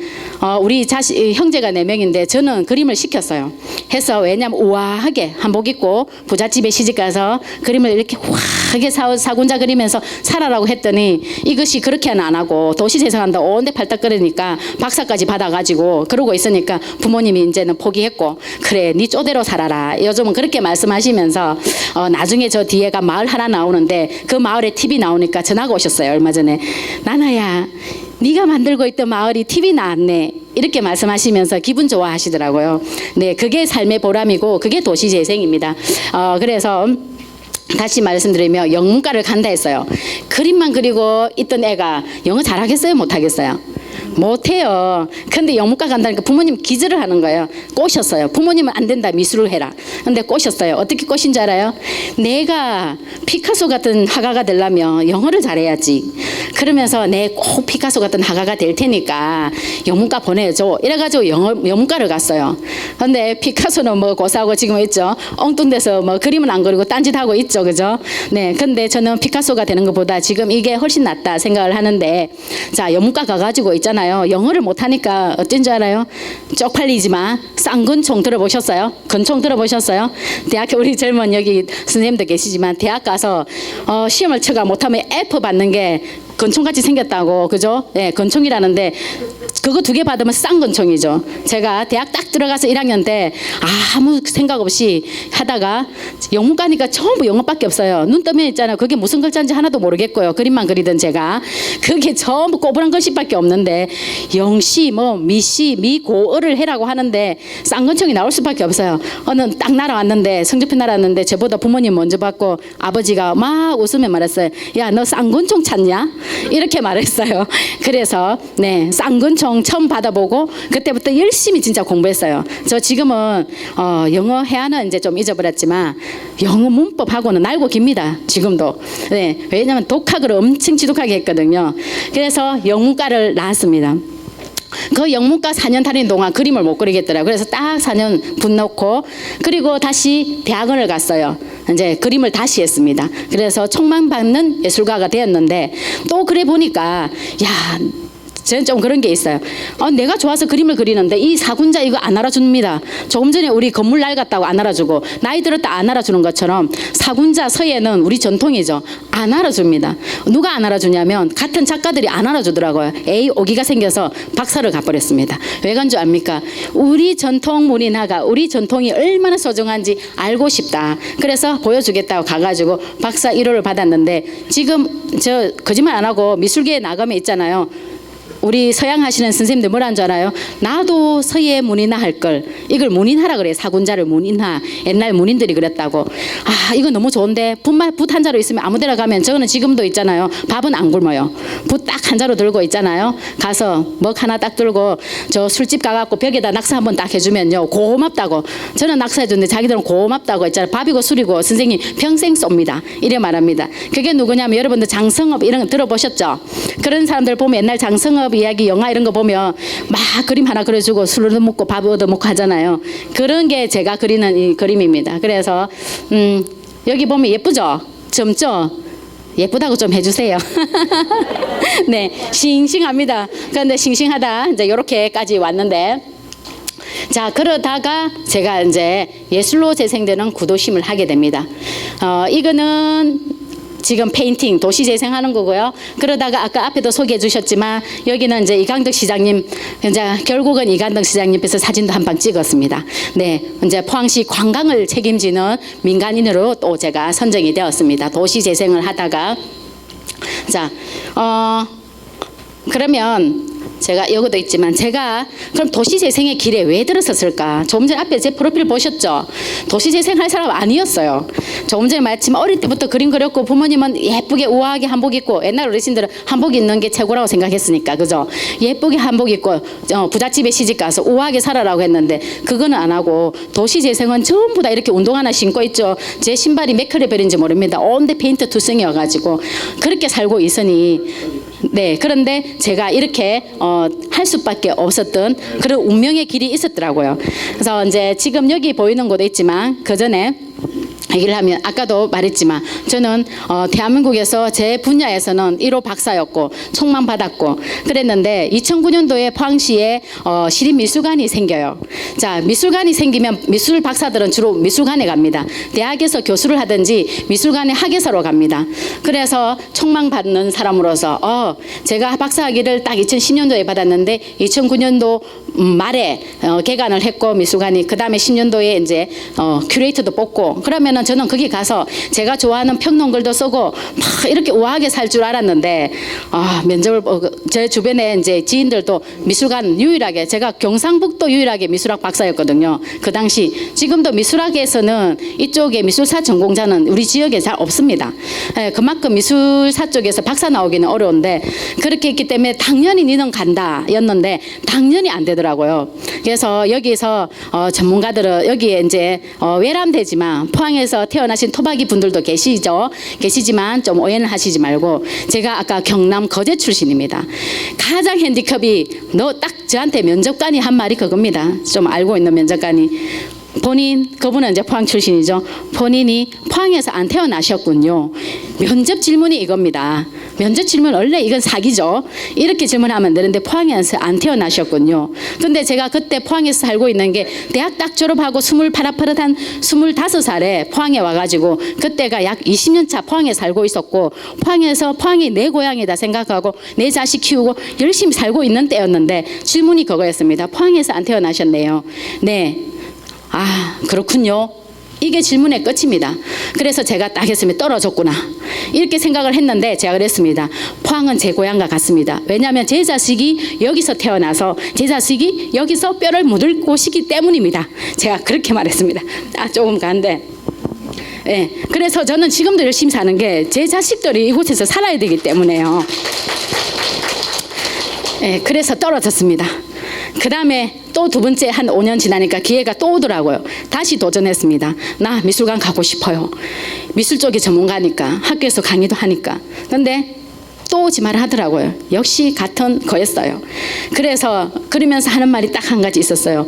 우리 형제가 4명인데 저는 그림을 시켰어요. 해서 왜냐면 우아하게 한복 입고 부잣집에 시집가서 그림을 이렇게 우아하게 사군자 그리면서 살아라고 했더니 이것이 그렇게는 안 하고 도시재생한다 온데 팔딱거리니까 박사까지 받아가지고 그러고 있으니까 부모님이 이제는 포기했고, 그래 네 쪼대로 살아라 요즘은 그렇게 말씀하시면서 나중에 저 뒤에가 마을 하나 나오는데 그 마을에 TV 나오니까 전화가 오셨어요. 얼마 전에. 나나야, 네가 만들고 있던 마을이 TV 나왔네. 이렇게 말씀하시면서 기분 좋아하시더라고요. 네, 그게 삶의 보람이고 그게 도시재생입니다. 그래서 다시 말씀드리면 영문과를 간다 했어요. 그림만 그리고 있던 애가 영어 잘하겠어요? 못하겠어요? 못해요. 근데 영문과 간다니까 부모님 기절을 하는 거예요. 꼬셨어요. 부모님은 안 된다, 미술을 해라. 근데 꼬셨어요. 어떻게 꼬신 줄 알아요? 내가 피카소 같은 화가가 되려면 영어를 잘해야지. 그러면서 내 꼭 피카소 같은 화가가 될 테니까 영문과 보내줘. 이래가지고 영문과를 갔어요. 근데 피카소는 뭐 고사하고 지금 있죠. 엉뚱돼서 뭐 그림은 안 그리고 딴짓하고 있죠. 그죠? 네. 근데 저는 피카소가 되는 것보다 지금 이게 훨씬 낫다 생각을 하는데, 자, 영문과 가가지고 있잖아요. 영어를 못하니까 어쩐 줄 알아요? 쪽팔리지만 쌍권총 들어보셨어요? 권총 들어보셨어요? 대학교 우리 젊은 여기 선생님도 계시지만 대학 가서 시험을 쳐가 못하면 F 받는 게 권총같이 생겼다고. 그죠? 네, 권총이라는데 그거 2개 받으면 싼 권총이죠. 제가 대학 딱 들어가서 1학년 때 아무 생각 없이 하다가 영문과니까 전부 영어밖에 없어요. 눈 뜨면 있잖아요. 그게 무슨 글자인지 하나도 모르겠고요. 그림만 그리던 제가 그게 전부 꼬부랑 글씨밖에 없는데 영시 뭐 미시 미고어를 해라고 하는데 싼 권총이 나올 수밖에 없어요. 어느 딱 날아왔는데 성적표 날아왔는데 저보다 부모님 먼저 받고 아버지가 막 웃으며 말했어요. 야, 너 싼 권총 찾냐? 이렇게 말했어요. 그래서 네, 쌍권총 처음 받아보고 그때부터 열심히 진짜 공부했어요. 저 지금은 영어 해안은 이제 좀 잊어버렸지만 영어 문법하고는 날고 깁니다. 지금도. 네, 왜냐하면 독학을 엄청 지독하게 했거든요. 그래서 영문과를 나왔습니다. 그 영문과 4년 다니는 동안 그림을 못 그리겠더라고요. 그래서 딱 4년 분 넣고 그리고 다시 대학원을 갔어요. 이제 그림을 다시 했습니다. 그래서 촉망받는 예술가가 되었는데 또 그래 보니까 야, 저는 좀 그런 게 있어요. 내가 좋아서 그림을 그리는데 이 사군자 이거 안 알아줍니다. 조금 전에 우리 건물 낡았다고 안 알아주고 나이 들었다 안 알아주는 것처럼 사군자 서예는 우리 전통이죠. 안 알아줍니다. 누가 안 알아주냐면 같은 작가들이 안 알아주더라고요. 에이 오기가 생겨서 박사를 가버렸습니다. 왜 간 줄 압니까? 우리 전통 문인화가 우리 전통이 얼마나 소중한지 알고 싶다. 그래서 보여주겠다고 가가지고 박사 1호를 받았는데 지금 저 거짓말 안 하고 미술계에 나가면 있잖아요. 우리 서양 하시는 선생님들 뭐라는 줄 알아요? 나도 서예 문인화 할 걸. 이걸 문인화라 그래요. 사군자를 문인화. 옛날 문인들이 그랬다고. 이거 너무 좋은데 붓 한 자루 있으면 아무 데나 가면 저거는 지금도 있잖아요. 밥은 안 굶어요. 붓 딱 한 자루 들고 있잖아요. 가서 먹 하나 딱 들고 저 술집 가갖고 벽에다 낙서 한번 딱 해주면요. 고맙다고. 저는 낙서해줬는데 자기들은 고맙다고 했잖아요. 밥이고 술이고 선생님 평생 쏩니다. 이래 말합니다. 그게 누구냐면 여러분들 장성업 이런 거 들어보셨죠? 그런 사람들 보면 옛날 장성업 이야기 영화 이런 거 보면 막 그림 하나 그려주고 술 얻어먹고 밥 얻어먹고 하잖아요. 그런 게 제가 그리는 이 그림입니다. 그래서 여기 보면 예쁘죠? 점죠? 예쁘다고 좀 해주세요. 네, 싱싱합니다. 그런데 싱싱하다 이제 이렇게까지 왔는데 자 그러다가 제가 이제 예술로 재생되는 구도심을 하게 됩니다. 이거는 지금 페인팅 도시 재생하는 거고요. 그러다가 아까 앞에도 소개해 주셨지만 여기는 이제 이강덕 시장님 이제 결국은 이강덕 시장님께서 사진도 한 방 찍었습니다. 네, 이제 포항시 관광을 책임지는 민간인으로 또 제가 선정이 되었습니다. 도시 재생을 하다가 자 그러면 제가 여기도 있지만 제가 그럼 도시재생의 길에 왜 들어섰을까? 조금 전에 앞에 제 프로필 보셨죠? 도시재생 할 사람 아니었어요. 조금 전에 말했지만 어릴 때부터 그림 그렸고 부모님은 예쁘게 우아하게 한복 입고 옛날 어르신들은 한복 입는 게 최고라고 생각했으니까 그죠? 예쁘게 한복 입고 부잣집에 시집 가서 우아하게 살아라고 했는데 그거는 안 하고 도시재생은 전부 다 이렇게 운동 하나 신고 있죠. 제 신발이 몇 컬레벨인지 모릅니다. 온데 페인트 투성이어가지고 그렇게 살고 있으니 네, 그런데 제가 이렇게 할 수밖에 없었던 그런 운명의 길이 있었더라고요. 그래서 이제 지금 여기 보이는 곳도 있지만 그 전에 얘기를 하면 아까도 말했지만 저는 대한민국에서 제 분야에서는 1호 박사였고 총만 받았고 그랬는데 2009년도에 포항시에 시립미술관이 생겨요. 자, 미술관이 생기면 미술 박사들은 주로 미술관에 갑니다. 대학에서 교수를 하든지 미술관에 학예사로 갑니다. 그래서 총망 받는 사람으로서 제가 박사학위를 딱 2010년도에 받았는데 2009년도 말에 개관을 했고 미술관이 그 다음에 10년도에 이제 큐레이터도 뽑고 그러면은 저는 거기 가서 제가 좋아하는 평론글도 쓰고 막 이렇게 우아하게 살 줄 알았는데 면접을 제 주변에 이제 지인들도 미술관 유일하게 제가 경상북도 유일하게 미술학 박사였거든요. 그 당시 지금도 미술학에서는 이쪽에 미술사 전공자는 우리 지역에 잘 없습니다. 그만큼 미술사 쪽에서 박사 나오기는 어려운데 그렇게 했기 때문에 당연히 니는 간다 였는데 당연히 안 되더라고요. 그래서 여기서 전문가들은 여기에 이제 외람되지만 포항에서 태어나신 토박이 분들도 계시지만 좀 오해는 하시지 말고 제가 아까 경남 거제 출신입니다. 가장 핸디캡이 너 딱 저한테 면접관이 한 말이 그겁니다. 좀 알고 있는 면접관이 그분은 이제 포항 출신이죠. 본인이 포항에서 안 태어나셨군요. 면접 질문이 이겁니다. 면접 질문 원래 이건 사기죠. 이렇게 질문하면 안 되는데 포항에서 안 태어나셨군요. 근데 제가 그때 포항에서 살고 있는 게 대학 딱 졸업하고 28한 25살에 포항에 와가지고 그때가 약 20년 차 포항에 살고 있었고 포항이 내 고향이다 생각하고 내 자식 키우고 열심히 살고 있는 때였는데 질문이 그거였습니다. 포항에서 안 태어나셨네요. 네. 그렇군요. 이게 질문의 끝입니다. 그래서 제가 딱 했으면 떨어졌구나 이렇게 생각을 했는데 제가 그랬습니다. 포항은 제 고향과 같습니다. 왜냐하면 제 자식이 여기서 태어나서 제 자식이 여기서 뼈를 묻을 곳이기 때문입니다. 제가 그렇게 말했습니다. 조금 간데 네, 그래서 저는 지금도 열심히 사는 게 제 자식들이 이곳에서 살아야 되기 때문에요. 네, 그래서 떨어졌습니다. 그 다음에 또 두 번째 한 5년 지나니까 기회가 또 오더라고요. 다시 도전했습니다. 나 미술관 가고 싶어요. 미술 쪽이 전문가니까 학교에서 강의도 하니까. 근데 또 오지 말아 하더라고요. 역시 같은 거였어요. 그래서 그러면서 하는 말이 딱 한 가지 있었어요.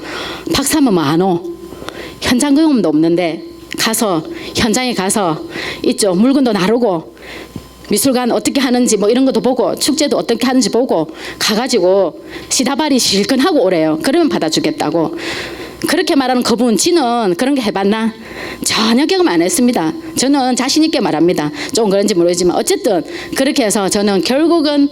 박사면 뭐 안 오? 현장 경험도 없는데 현장에 가서 있죠. 물건도 나르고 미술관 어떻게 하는지 뭐 이런 것도 보고 축제도 어떻게 하는지 보고 가가지고 시다발이 실컷 하고 오래요. 그러면 받아주겠다고. 그렇게 말하는 그분 지는 그런 게 해봤나? 전혀 경험 안 했습니다. 저는 자신 있게 말합니다. 좀 그런지 모르지만 어쨌든 그렇게 해서 저는 결국은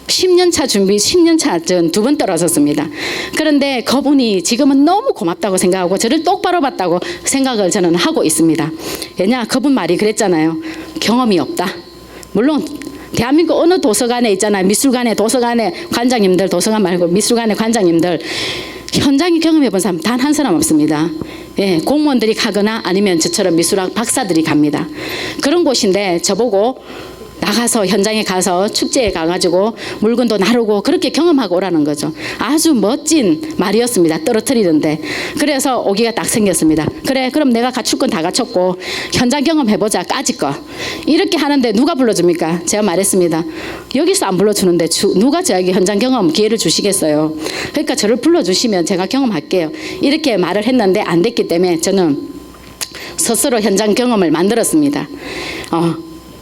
10년차 준비, 10년차 전 두 번 떨어졌습니다. 그런데 그분이 지금은 너무 고맙다고 생각하고 저를 똑바로 봤다고 생각을 저는 하고 있습니다. 왜냐? 그분 말이 그랬잖아요. 경험이 없다. 물론 대한민국 어느 도서관에 있잖아요. 미술관에 도서관에 관장님들, 도서관 말고 미술관의 관장님들 현장에 경험해 본 사람 단 한 사람 없습니다. 예, 공무원들이 가거나 아니면 저처럼 미술학 박사들이 갑니다. 그런 곳인데 저보고 나가서 현장에 가서 축제에 가가지고 물건도 나르고 그렇게 경험하고 오라는 거죠. 아주 멋진 말이었습니다. 떨어뜨리는데. 그래서 오기가 딱 생겼습니다. 그래, 그럼 내가 갖출 건 다 갖췄고 현장 경험해보자. 까짓 거. 이렇게 하는데 누가 불러줍니까? 제가 말했습니다. 여기서 안 불러주는데 누가 저에게 현장 경험 기회를 주시겠어요? 그러니까 저를 불러주시면 제가 경험할게요. 이렇게 말을 했는데 안 됐기 때문에 저는 스스로 현장 경험을 만들었습니다.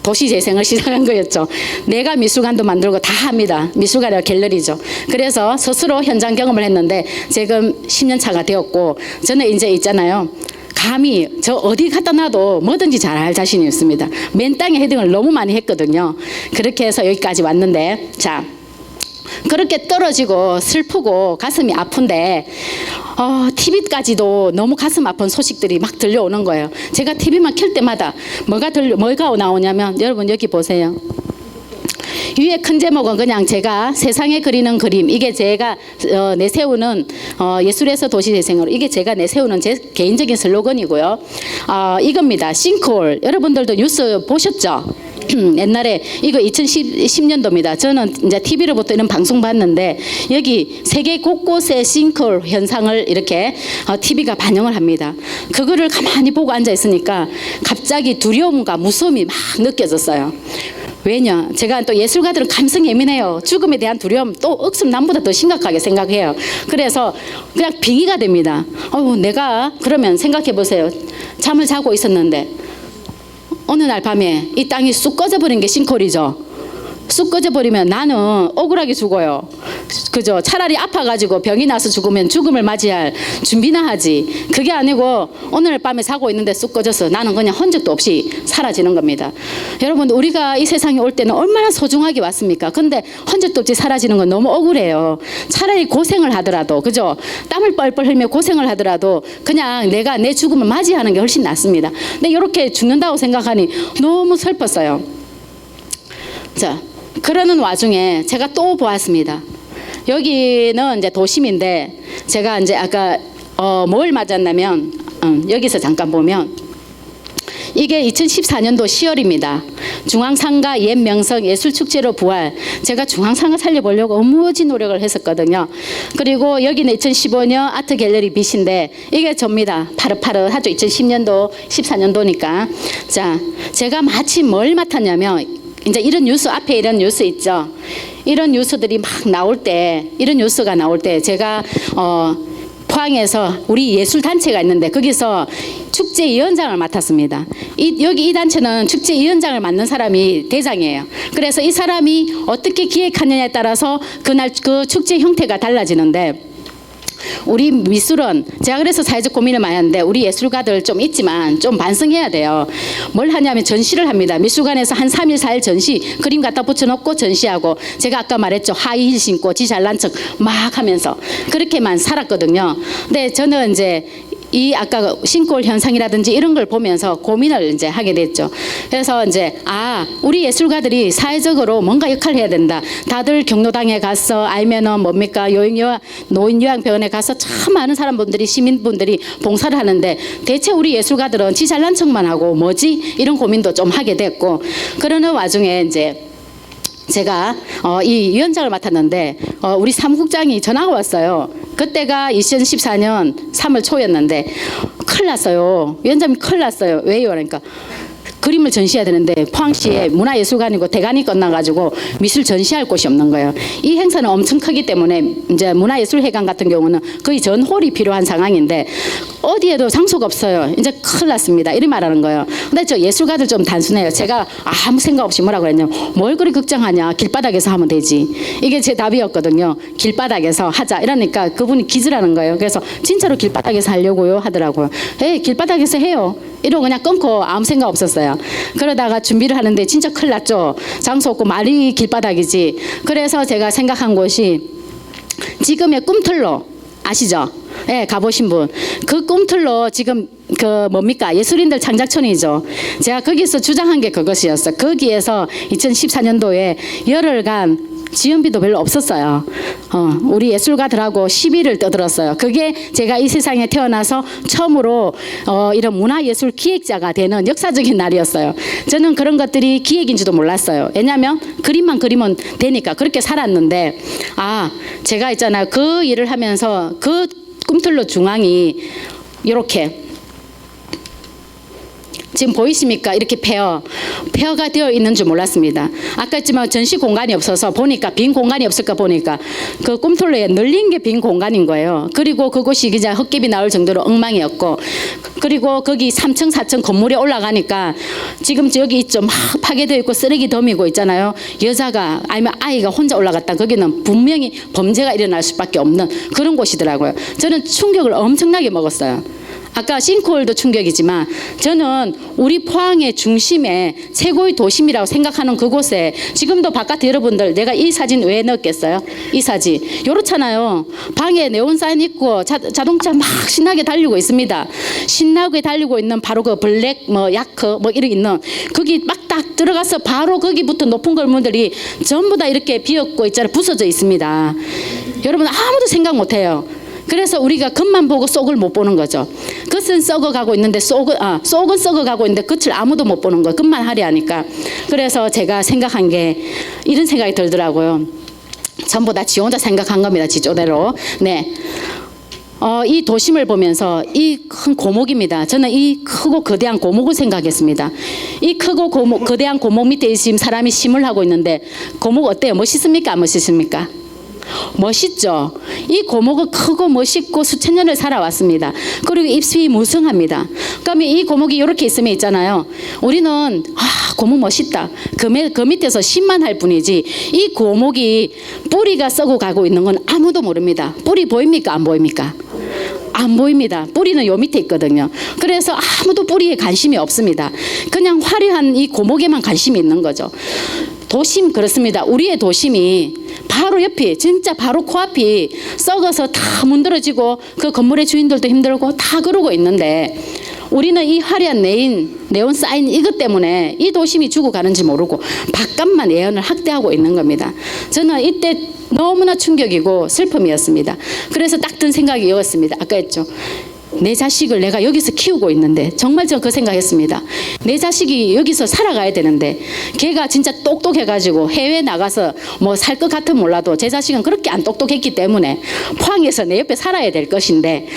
도시재생을 시작한 거였죠. 내가 미술관도 만들고 다 합니다. 미술관이라 갤러리죠. 그래서 스스로 현장 경험을 했는데 지금 10년 차가 되었고 저는 이제 있잖아요. 감히 저 어디 갖다 놔도 뭐든지 잘할 자신이 있습니다. 맨 땅에 헤딩을 너무 많이 했거든요. 그렇게 해서 여기까지 왔는데 자 그렇게 떨어지고 슬프고 가슴이 아픈데 TV까지도 너무 가슴 아픈 소식들이 막 들려오는 거예요. 제가 TV만 켤 때마다 뭐가 나오냐면 여러분 여기 보세요. 위에 큰 제목은 그냥 제가 세상에 그리는 그림, 이게 제가 내세우는 예술에서 도시재생으로 이게 제가 내세우는 제 개인적인 슬로건이고요. 이겁니다. 싱크홀. 여러분들도 뉴스 보셨죠? 옛날에 이거 2010년도입니다. 저는 이제 TV로부터 이런 방송 봤는데 여기 세계 곳곳의 싱크홀 현상을 이렇게 TV가 반영을 합니다. 그거를 가만히 보고 앉아 있으니까 갑자기 두려움과 무서움이 막 느껴졌어요. 왜냐? 제가 또 예술가들은 감성이 예민해요. 죽음에 대한 두려움 또 억수로 남보다 더 심각하게 생각해요. 그래서 그냥 빙의가 됩니다. 내가 그러면 생각해 보세요. 잠을 자고 있었는데 어느 날 밤에 이 땅이 쑥 꺼져버린 게 싱크홀이죠. 쑥 꺼져버리면 나는 억울하게 죽어요. 그죠? 차라리 아파가지고 병이 나서 죽으면 죽음을 맞이할 준비나 하지. 그게 아니고 오늘 밤에 자고 있는데 쑥 꺼져서 나는 그냥 흔적도 없이 사라지는 겁니다. 여러분 우리가 이 세상에 올 때는 얼마나 소중하게 왔습니까? 근데 흔적도 없이 사라지는 건 너무 억울해요. 차라리 고생을 하더라도 그죠? 땀을 뻘뻘 흘며 고생을 하더라도 그냥 내가 내 죽음을 맞이하는 게 훨씬 낫습니다. 근데 이렇게 죽는다고 생각하니 너무 슬펐어요. 자, 그러는 와중에 제가 또 보았습니다. 여기는 이제 도심인데 제가 이제 아까 뭘 맞았냐면 여기서 잠깐 보면 이게 2014년도 10월입니다. 중앙상가 옛 명성 예술축제로 부활. 제가 중앙상가 살려보려고 어무지 노력을 했었거든요. 그리고 여기는 2015년 아트갤러리 빛인데 이게 접니다. 파릇파릇하죠. 2010년도 14년도니까. 자, 제가 마침 뭘 맡았냐면 이제 이런 뉴스 앞에 이런 뉴스 있죠. 이런 뉴스들이 막 나올 때 이런 뉴스가 나올 때 제가 포항에서 우리 예술 단체가 있는데 거기서 축제 위원장을 맡았습니다. 여기 이 단체는 축제 위원장을 맡는 사람이 대장이에요. 그래서 이 사람이 어떻게 기획하느냐에 따라서 그날 그 축제 형태가 달라지는데 우리 미술은 제가 그래서 사회적 고민을 많이 하는데 우리 예술가들 좀 있지만 좀 반성해야 돼요. 뭘 하냐면 전시를 합니다. 미술관에서 한 3일 4일 전시 그림 갖다 붙여놓고 전시하고 제가 아까 말했죠. 하이힐 신고 지 잘난 척 막 하면서 그렇게만 살았거든요. 근데 저는 이제 이 아까 싱크홀 현상이라든지 이런 걸 보면서 고민을 이제 하게 됐죠. 그래서 이제 우리 예술가들이 사회적으로 뭔가 역할을 해야 된다. 다들 경로당에 가서 알면은 뭡니까 노인요양병원에 가서 참 많은 사람분들이 시민분들이 봉사를 하는데 대체 우리 예술가들은 지 잘난 척만 하고 뭐지 이런 고민도 좀 하게 됐고 그러는 와중에 이제 제가 이 위원장을 맡았는데 우리 사무국장이 전화가 왔어요. 그때가 2014년 3월 초였는데 큰일 났어요. 위원장님 큰일 났어요. 왜요? 그러니까 그림을 전시해야 되는데 포항시에 문화예술관이고 대관이 끝나가지고 미술 전시할 곳이 없는 거예요. 이 행사는 엄청 크기 때문에 이제 문화예술회관 같은 경우는 거의 전 홀이 필요한 상황인데 어디에도 장소가 없어요. 이제 큰일 났습니다. 이렇게 말하는 거예요. 근데 저 예술가들 좀 단순해요. 제가 아무 생각 없이 뭐라고 했냐면 뭘 그리 걱정하냐. 길바닥에서 하면 되지. 이게 제 답이었거든요. 길바닥에서 하자. 이러니까 그분이 기즈라는 거예요. 그래서 진짜로 길바닥에서 하려고요 하더라고요. 에이 길바닥에서 해요. 이러고 그냥 끊고 아무 생각 없었어요. 그러다가 준비를 하는데 진짜 큰일 났죠. 장소 없고 말이 길바닥이지. 그래서 제가 생각한 곳이 지금의 꿈틀로 아시죠? 예, 가보신 분. 그 꿈틀로 지금 그 뭡니까? 예술인들 창작촌이죠. 제가 거기서 주장한 게 그것이었어요. 거기에서 2014년도에 열흘간 지원비도 별로 없었어요. 우리 예술가들하고 시비를 떠들었어요. 그게 제가 이 세상에 태어나서 처음으로 이런 문화예술 기획자가 되는 역사적인 날이었어요. 저는 그런 것들이 기획인지도 몰랐어요. 왜냐하면 그림만 그리면 되니까 그렇게 살았는데 제가 있잖아요. 그 일을 하면서 그 꿈틀로 중앙이 이렇게 지금 보이십니까? 이렇게 페어가 되어 있는 줄 몰랐습니다. 아까 했지만 전시 공간이 없어서 보니까 빈 공간이 없을까 보니까 그 꿈틀로에 널린 게 빈 공간인 거예요. 그리고 그곳이 그냥 헛개비 나올 정도로 엉망이었고 그리고 거기 3층 4층 건물에 올라가니까 지금 저기 있죠. 막 파괴되어 있고 쓰레기 덤이고 있잖아요. 여자가 아니면 아이가 혼자 올라갔다. 거기는 분명히 범죄가 일어날 수밖에 없는 그런 곳이더라고요. 저는 충격을 엄청나게 먹었어요. 아까 싱크홀도 충격이지만 저는 우리 포항의 중심에 최고의 도심이라고 생각하는 그곳에 지금도 바깥에 여러분들 내가 이 사진 왜 넣었겠어요? 이 사진 요렇잖아요. 방에 네온사인 있고 자동차 막 신나게 달리고 있습니다. 신나게 달리고 있는 바로 그 블랙 야크 이렇게 있는 거기 막 딱 들어가서 바로 거기부터 높은 건물들이 전부 다 이렇게 비었고 있잖아요. 부서져 있습니다. 여러분 아무도 생각 못해요. 그래서 우리가 겉만 보고 속을 못 보는 거죠. 겉은 썩어가고 있는데 속은 썩어가고 있는데 겉을 아무도 못 보는 거예요. 겉만 하려 하니까. 그래서 제가 생각한 게 이런 생각이 들더라고요. 전부 다 지 혼자 생각한 겁니다. 지 쪼대로. 네. 이 도심을 보면서 이 큰 고목입니다. 저는 이 크고 거대한 고목을 생각했습니다. 이 크고 거대한 고목 밑에 지금 사람이 심을 하고 있는데 고목 어때요? 멋있습니까? 안 멋있습니까? 멋있죠. 이 고목은 크고 멋있고 수천 년을 살아왔습니다. 그리고 잎이 무성합니다. 그러면 이 고목이 이렇게 있으면 있잖아요. 우리는 고목 멋있다. 그 밑에서 심만 할 뿐이지 이 고목이 뿌리가 썩어 가고 있는 건 아무도 모릅니다. 뿌리 보입니까? 안 보입니까? 안 보입니다. 뿌리는 요 밑에 있거든요. 그래서 아무도 뿌리에 관심이 없습니다. 그냥 화려한 이 고목에만 관심이 있는 거죠. 도심 그렇습니다. 우리의 도심이 바로 옆이 진짜 바로 코앞이 썩어서 다 문드러지고 그 건물의 주인들도 힘들고 다 그러고 있는데 우리는 이 화려한 네온 사인 이것 때문에 이 도심이 죽어가는지 모르고 바깥만 애연을 학대하고 있는 겁니다. 저는 이때 너무나 충격이고 슬픔이었습니다. 그래서 딱 든 생각이 이었습니다. 아까 했죠. 내 자식을 내가 여기서 키우고 있는데 정말 저 그 생각했습니다. 내 자식이 여기서 살아가야 되는데 걔가 진짜 똑똑해가지고 해외 나가서 살 것 같은 몰라도 제 자식은 그렇게 안 똑똑했기 때문에 포항에서 내 옆에 살아야 될 것인데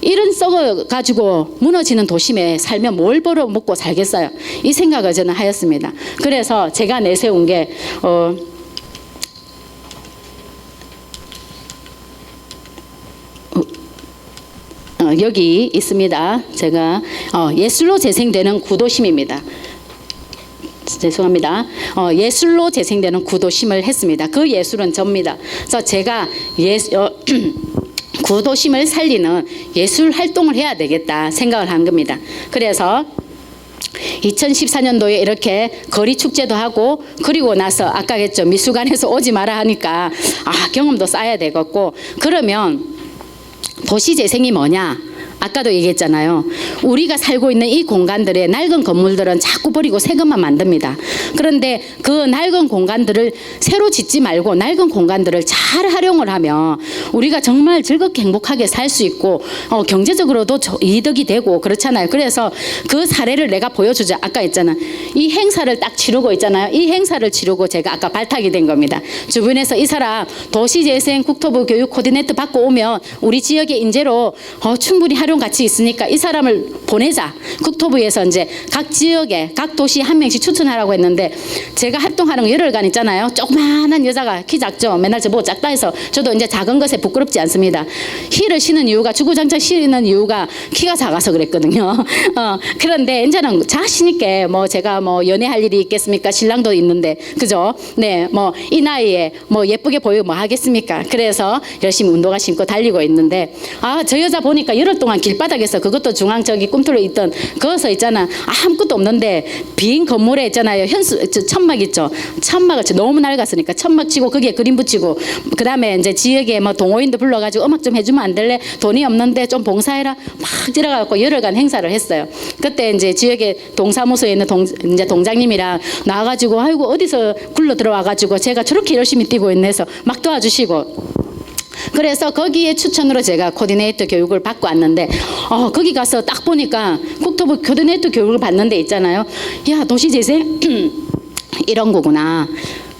이런 썩어가지고 무너지는 도심에 살면 뭘 벌어먹고 살겠어요. 이 생각을 저는 하였습니다. 그래서 제가 내세운 게 여기 있습니다. 제가 예술로 재생되는 구도심입니다. 죄송합니다. 예술로 재생되는 구도심을 했습니다. 그 예술은 접니다. 그래서 제가 구도심을 살리는 예술 활동을 해야 되겠다 생각을 한 겁니다. 그래서 2014년도에 이렇게 거리 축제도 하고 그리고 나서 아까 했죠. 미술관에서 오지 마라 하니까 경험도 쌓아야 되겠고 그러면 도시재생이 뭐냐? 아까도 얘기했잖아요. 우리가 살고 있는 이 공간들의 낡은 건물들은 자꾸 버리고 새 것만 만듭니다. 그런데 그 낡은 공간들을 새로 짓지 말고 낡은 공간들을 잘 활용을 하면 우리가 정말 즐겁게 행복하게 살 수 있고 경제적으로도 이득이 되고 그렇잖아요. 그래서 그 사례를 내가 보여주자. 아까 있잖아. 이 행사를 딱 치르고 있잖아요. 이 행사를 치르고 제가 아까 발탁이 된 겁니다. 주변에서 이 사람 도시재생 국토부 교육 코디네이터 받고 오면 우리 지역의 인재로 충분히 활용 같이 있으니까 이 사람을 보내자. 국토부에서 이제 각 지역에 각 도시 한 명씩 추천하라고 했는데 제가 활동하는 거 열흘간 있잖아요. 조그마한 여자가 키 작죠. 맨날 저보고 작다 해서 저도 이제 작은 것에 부끄럽지 않습니다. 힐을 신는 이유가 주구장창 신는 이유가 키가 작아서 그랬거든요. 그런데 이제는 자신 있게 뭐 제가 뭐 연애할 일이 있겠습니까? 신랑도 있는데 그죠? 네, 뭐 이 나이에 뭐 예쁘게 보이고 뭐 하겠습니까? 그래서 열심히 운동화 신고 달리고 있는데 저 여자 보니까 열흘 동안 길바닥에서 그것도 중앙 저기 꿈틀에 있던 거기서 있잖아. 아무것도 없는데 빈 건물에 있잖아요. 천막 있죠. 천막을 너무 낡았으니까 천막 치고 거기에 그림 붙이고 그다음에 이제 지역에 뭐 동호인도 불러가지고 음악 좀 해주면 안 될래? 돈이 없는데 좀 봉사해라. 막 들어가고 열흘간 행사를 했어요. 그때 이제 지역에 동사무소에 있는 이제 동장님이랑 나와가지고 아이고 어디서 굴러 들어와가지고 제가 저렇게 열심히 뛰고 있네 해서 막 도와주시고. 그래서 거기에 추천으로 제가 코디네이터 교육을 받고 왔는데 거기 가서 딱 보니까 국토부 코디네이터 교육을 받는 데 있잖아요. 야, 도시재생 이런 거구나.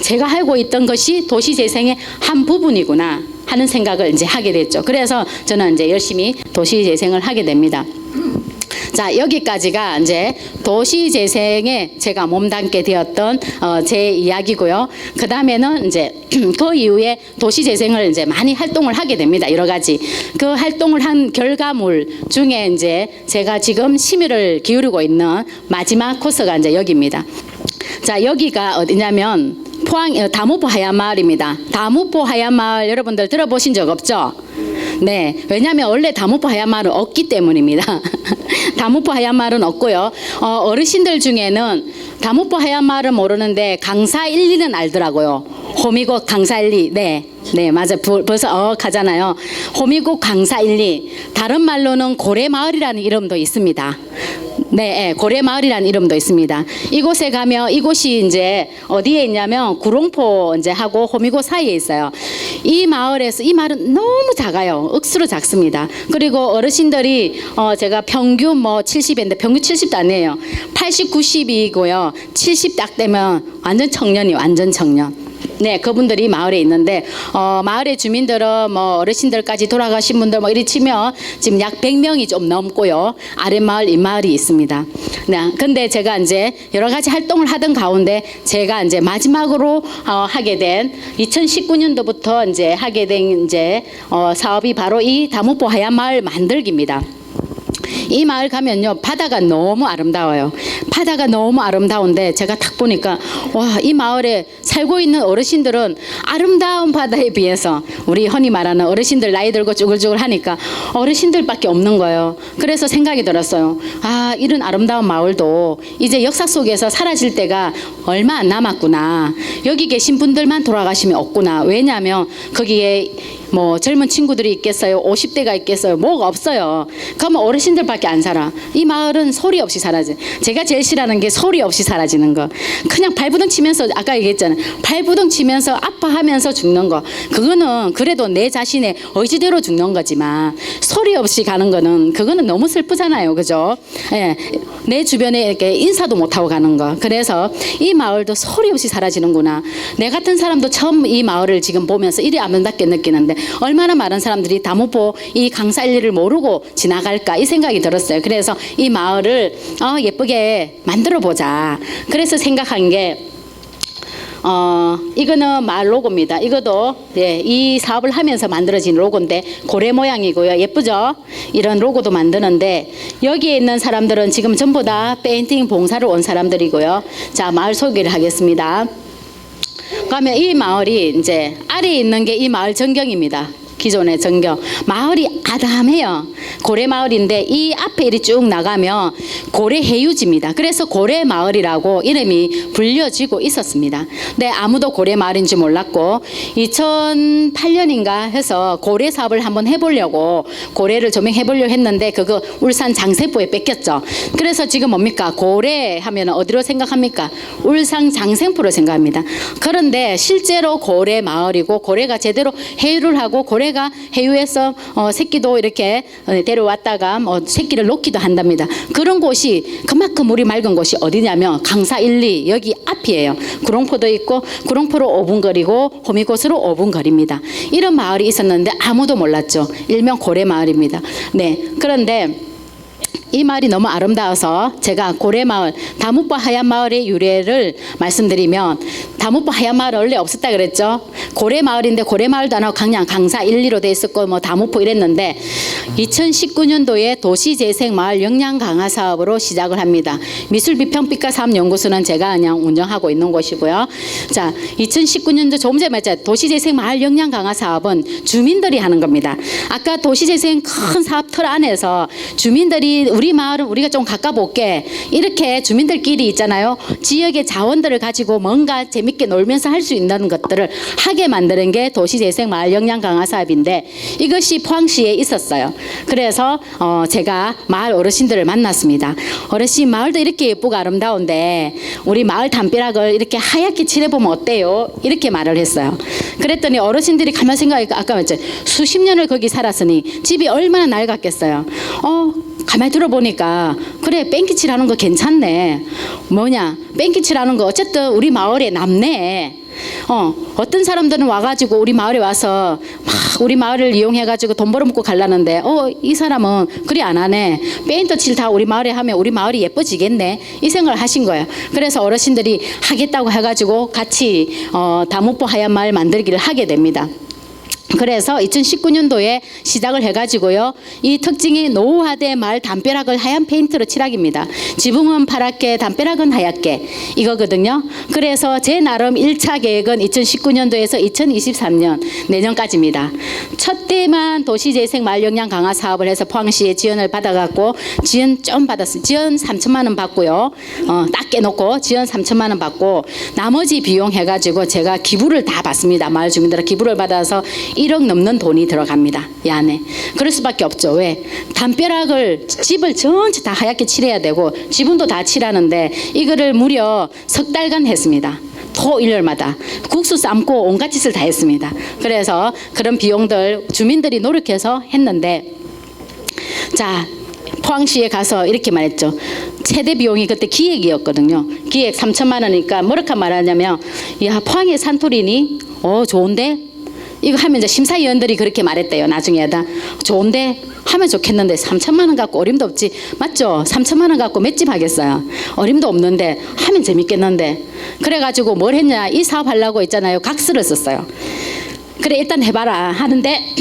제가 알고 있던 것이 도시재생의 한 부분이구나 하는 생각을 이제 하게 됐죠. 그래서 저는 이제 열심히 도시재생을 하게 됩니다. 자, 여기까지가 이제 도시재생에 제가 몸담게 되었던 제 이야기고요. 그 다음에는 이제 그 이후에 도시재생을 이제 많이 활동을 하게 됩니다. 여러 가지 그 활동을 한 결과물 중에 이제 제가 지금 심의를 기울이고 있는 마지막 코스가 이제 여기입니다. 자, 여기가 어디냐면 포항 다무포 하얀마을입니다. 다무포 하얀마을 여러분들 들어보신 적 없죠? 네, 왜냐하면 원래 다무포 하얀마을은 없기 때문입니다. 다무포 하얀마을은 없고요. 어르신들 중에는 다무포 하얀마을은 모르는데 강사 1, 2는 알더라고요. 호미곶 강사 1, 2. 네, 맞아. 벌써 가잖아요. 호미곶 강사 1, 2. 다른 말로는 고래마을이라는 이름도 있습니다. 네, 고래마을이라는 이름도 있습니다. 이곳에 가면 이곳이 이제 어디에 있냐면 구롱포 이제 하고 호미곶 사이에 있어요. 이 마을은 너무 작아요. 억수로 작습니다. 그리고 어르신들이 제가 평균 뭐 70인데 평균 70도 아니에요. 80, 90이고요. 70 딱 되면 완전 청년이 완전 청년. 네, 그분들이 마을에 있는데 마을의 주민들은 뭐 어르신들까지 돌아가신 분들 뭐 이리 치면 지금 약 100명이 좀 넘고요. 아랫마을, 윗마을이 있습니다. 네, 근데 제가 이제 여러 가지 활동을 하던 가운데 제가 이제 마지막으로 하게 된 2019년도부터 이제 하게 된 이제 사업이 바로 이 다무포 하얀마을 만들기입니다. 이 마을 가면요, 바다가 너무 아름다워요. 바다가 너무 아름다운데 제가 딱 보니까 와, 이 마을에 살고 있는 어르신들은 아름다운 바다에 비해서 우리 흔히 말하는 어르신들 나이 들고 쭈글쭈글 하니까 어르신들밖에 없는 거예요. 그래서 생각이 들었어요. 이런 아름다운 마을도 이제 역사 속에서 사라질 때가 얼마 안 남았구나. 여기 계신 분들만 돌아가시면 없구나. 왜냐하면 거기에 뭐 젊은 친구들이 있겠어요? 50대가 있겠어요? 뭐가 없어요. 그러면 어르신들밖에 안 살아. 이 마을은 소리 없이 사라져. 제가 제일 싫어하는 게 소리 없이 사라지는 거. 그냥 발부둥 치면서 아까 얘기했잖아요. 발부둥 치면서 아파하면서 죽는 거. 그거는 그래도 내 자신의 의지대로 죽는 거지만 소리 없이 가는 거는 그거는 너무 슬프잖아요. 그죠? 예. 내 주변에 이렇게 인사도 못하고 가는 거. 그래서 이 마을도 소리 없이 사라지는구나. 내 같은 사람도 처음 이 마을을 지금 보면서 이리 아름답게 느끼는데 얼마나 많은 사람들이 다무포 이 강사 1리를 모르고 지나갈까 이 생각이 들었어요. 그래서 이 마을을 예쁘게 만들어 보자. 그래서 생각한 게 이거는 마을 로고입니다. 이것도 이 사업을 하면서 만들어진 로고인데 고래 모양이고요. 예쁘죠? 이런 로고도 만드는데 여기에 있는 사람들은 지금 전부 다 페인팅 봉사를 온 사람들이고요. 자, 마을 소개를 하겠습니다. 그러면 이 마을이 이제 아래에 있는 게 이 마을 전경입니다. 기존의 전경. 마을이 아담해요. 고래마을인데 이 앞에 이리 쭉 나가면 고래해유지입니다. 그래서 고래마을이라고 이름이 불려지고 있었습니다. 근데 아무도 고래마을인 줄 몰랐고 2008년인가 해서 고래 사업을 한번 해보려고 고래를 조명해보려고 했는데 그거 울산 장세포에 뺏겼죠. 그래서 지금 뭡니까? 고래 하면 어디로 생각합니까? 울산 장생포로 생각합니다. 그런데 실제로 고래마을이고 고래가 제대로 해유를 하고 고래 고래가 해유에서 새끼도 이렇게 데려왔다가 뭐 새끼를 놓기도 한답니다. 그런 곳이 그만큼 물이 맑은 곳이 어디냐면 강사 1, 2 여기 앞이에요. 구롱포도 있고 구롱포로 5분 거리고 호미곶으로 5분 거리입니다. 이런 마을이 있었는데 아무도 몰랐죠. 일명 고래마을입니다. 네, 그런데 이 마을이 너무 아름다워서 제가 고래마을, 다무포 하얀마을의 유래를 말씀드리면, 다무포 하얀마을 원래 없었다 그랬죠. 고래마을인데 고래마을도 안 하고 그냥 강사 1, 2로 돼 있었고 뭐 다무포 이랬는데 2019년도에 도시재생마을 역량 강화 사업으로 시작을 합니다. 미술비평빛과 사업연구소는 제가 그냥 운영하고 있는 곳이고요. 자, 2019년도 조금 전에 말했죠. 도시재생마을 역량 강화 사업은 주민들이 하는 겁니다. 아까 도시재생 큰 사업 틀 안에서 주민들이 우리 마을은 우리가 좀 가까볼게 이렇게 주민들끼리 있잖아요. 지역의 자원들을 가지고 뭔가 재밌게 놀면서 할 수 있는 것들을 하게 만드는 게 도시재생 마을 역량 강화 사업인데 이것이 포항시에 있었어요. 그래서 제가 마을 어르신들을 만났습니다. 어르신, 마을도 이렇게 예쁘고 아름다운데 우리 마을 담벼락을 이렇게 하얗게 칠해보면 어때요? 이렇게 말을 했어요. 그랬더니 어르신들이 가만 생각하니까 아까 말했죠. 수십 년을 거기 살았으니 집이 얼마나 낡았겠어요. 가만히 들어보니까 그래, 뺑기칠하는 거 괜찮네. 뭐냐, 뺑기칠하는 거 어쨌든 우리 마을에 남네. 어떤 사람들은 와가지고 우리 마을에 와서 막 우리 마을을 이용해가지고 돈 벌어먹고 갈라는데 이 사람은 그리 안 하네. 페인트 칠 다 우리 마을에 하면 우리 마을이 예뻐지겠네. 이 생각을 하신 거예요. 그래서 어르신들이 하겠다고 해가지고 같이 다무포 하얀 마을 만들기를 하게 됩니다. 그래서 2019년도에 시작을 해가지고요. 이 특징이 노후화된 마을 담벼락을 하얀 페인트로 칠하기입니다. 지붕은 파랗게 담벼락은 하얗게 이거거든요. 그래서 제 나름 1차 계획은 2019년도에서 2023년 내년까지입니다. 첫 때만 도시재생 마을 역량 강화 사업을 해서 포항시에 지원을 받아갖고 지원 좀 받았어요. 지원 3천만 원 받고요. 딱 깨놓고 지원 3천만 원 받고 나머지 비용 해가지고 제가 기부를 다 받습니다. 마을 주민들은 기부를 받아서 1억 넘는 돈이 들어갑니다. 이 안에. 그럴 수밖에 없죠. 왜? 담벼락을 집을 전체 다 하얗게 칠해야 되고 지붕도 다 칠하는데 이거를 무려 석 달간 했습니다. 토일요일마다 국수 삶고 온갖 짓을 다 했습니다. 그래서 그런 비용들 주민들이 노력해서 했는데, 자, 포항시에 가서 이렇게 말했죠. 최대 비용이 그때 기획이었거든요. 기획 3천만 원이니까 뭐렇게 말하냐면, 야, 포항에 산토리니? 좋은데? 이거 하면 이제 심사위원들이 그렇게 말했대요. 나중에다 좋은데 하면 좋겠는데 3천만 원 갖고 어림도 없지. 맞죠? 3천만 원 갖고 맷집 하겠어요. 어림도 없는데 하면 재밌겠는데. 그래가지고 뭘 했냐, 이 사업 하려고 있잖아요. 각서를 썼어요. 그래, 일단 해봐라 하는데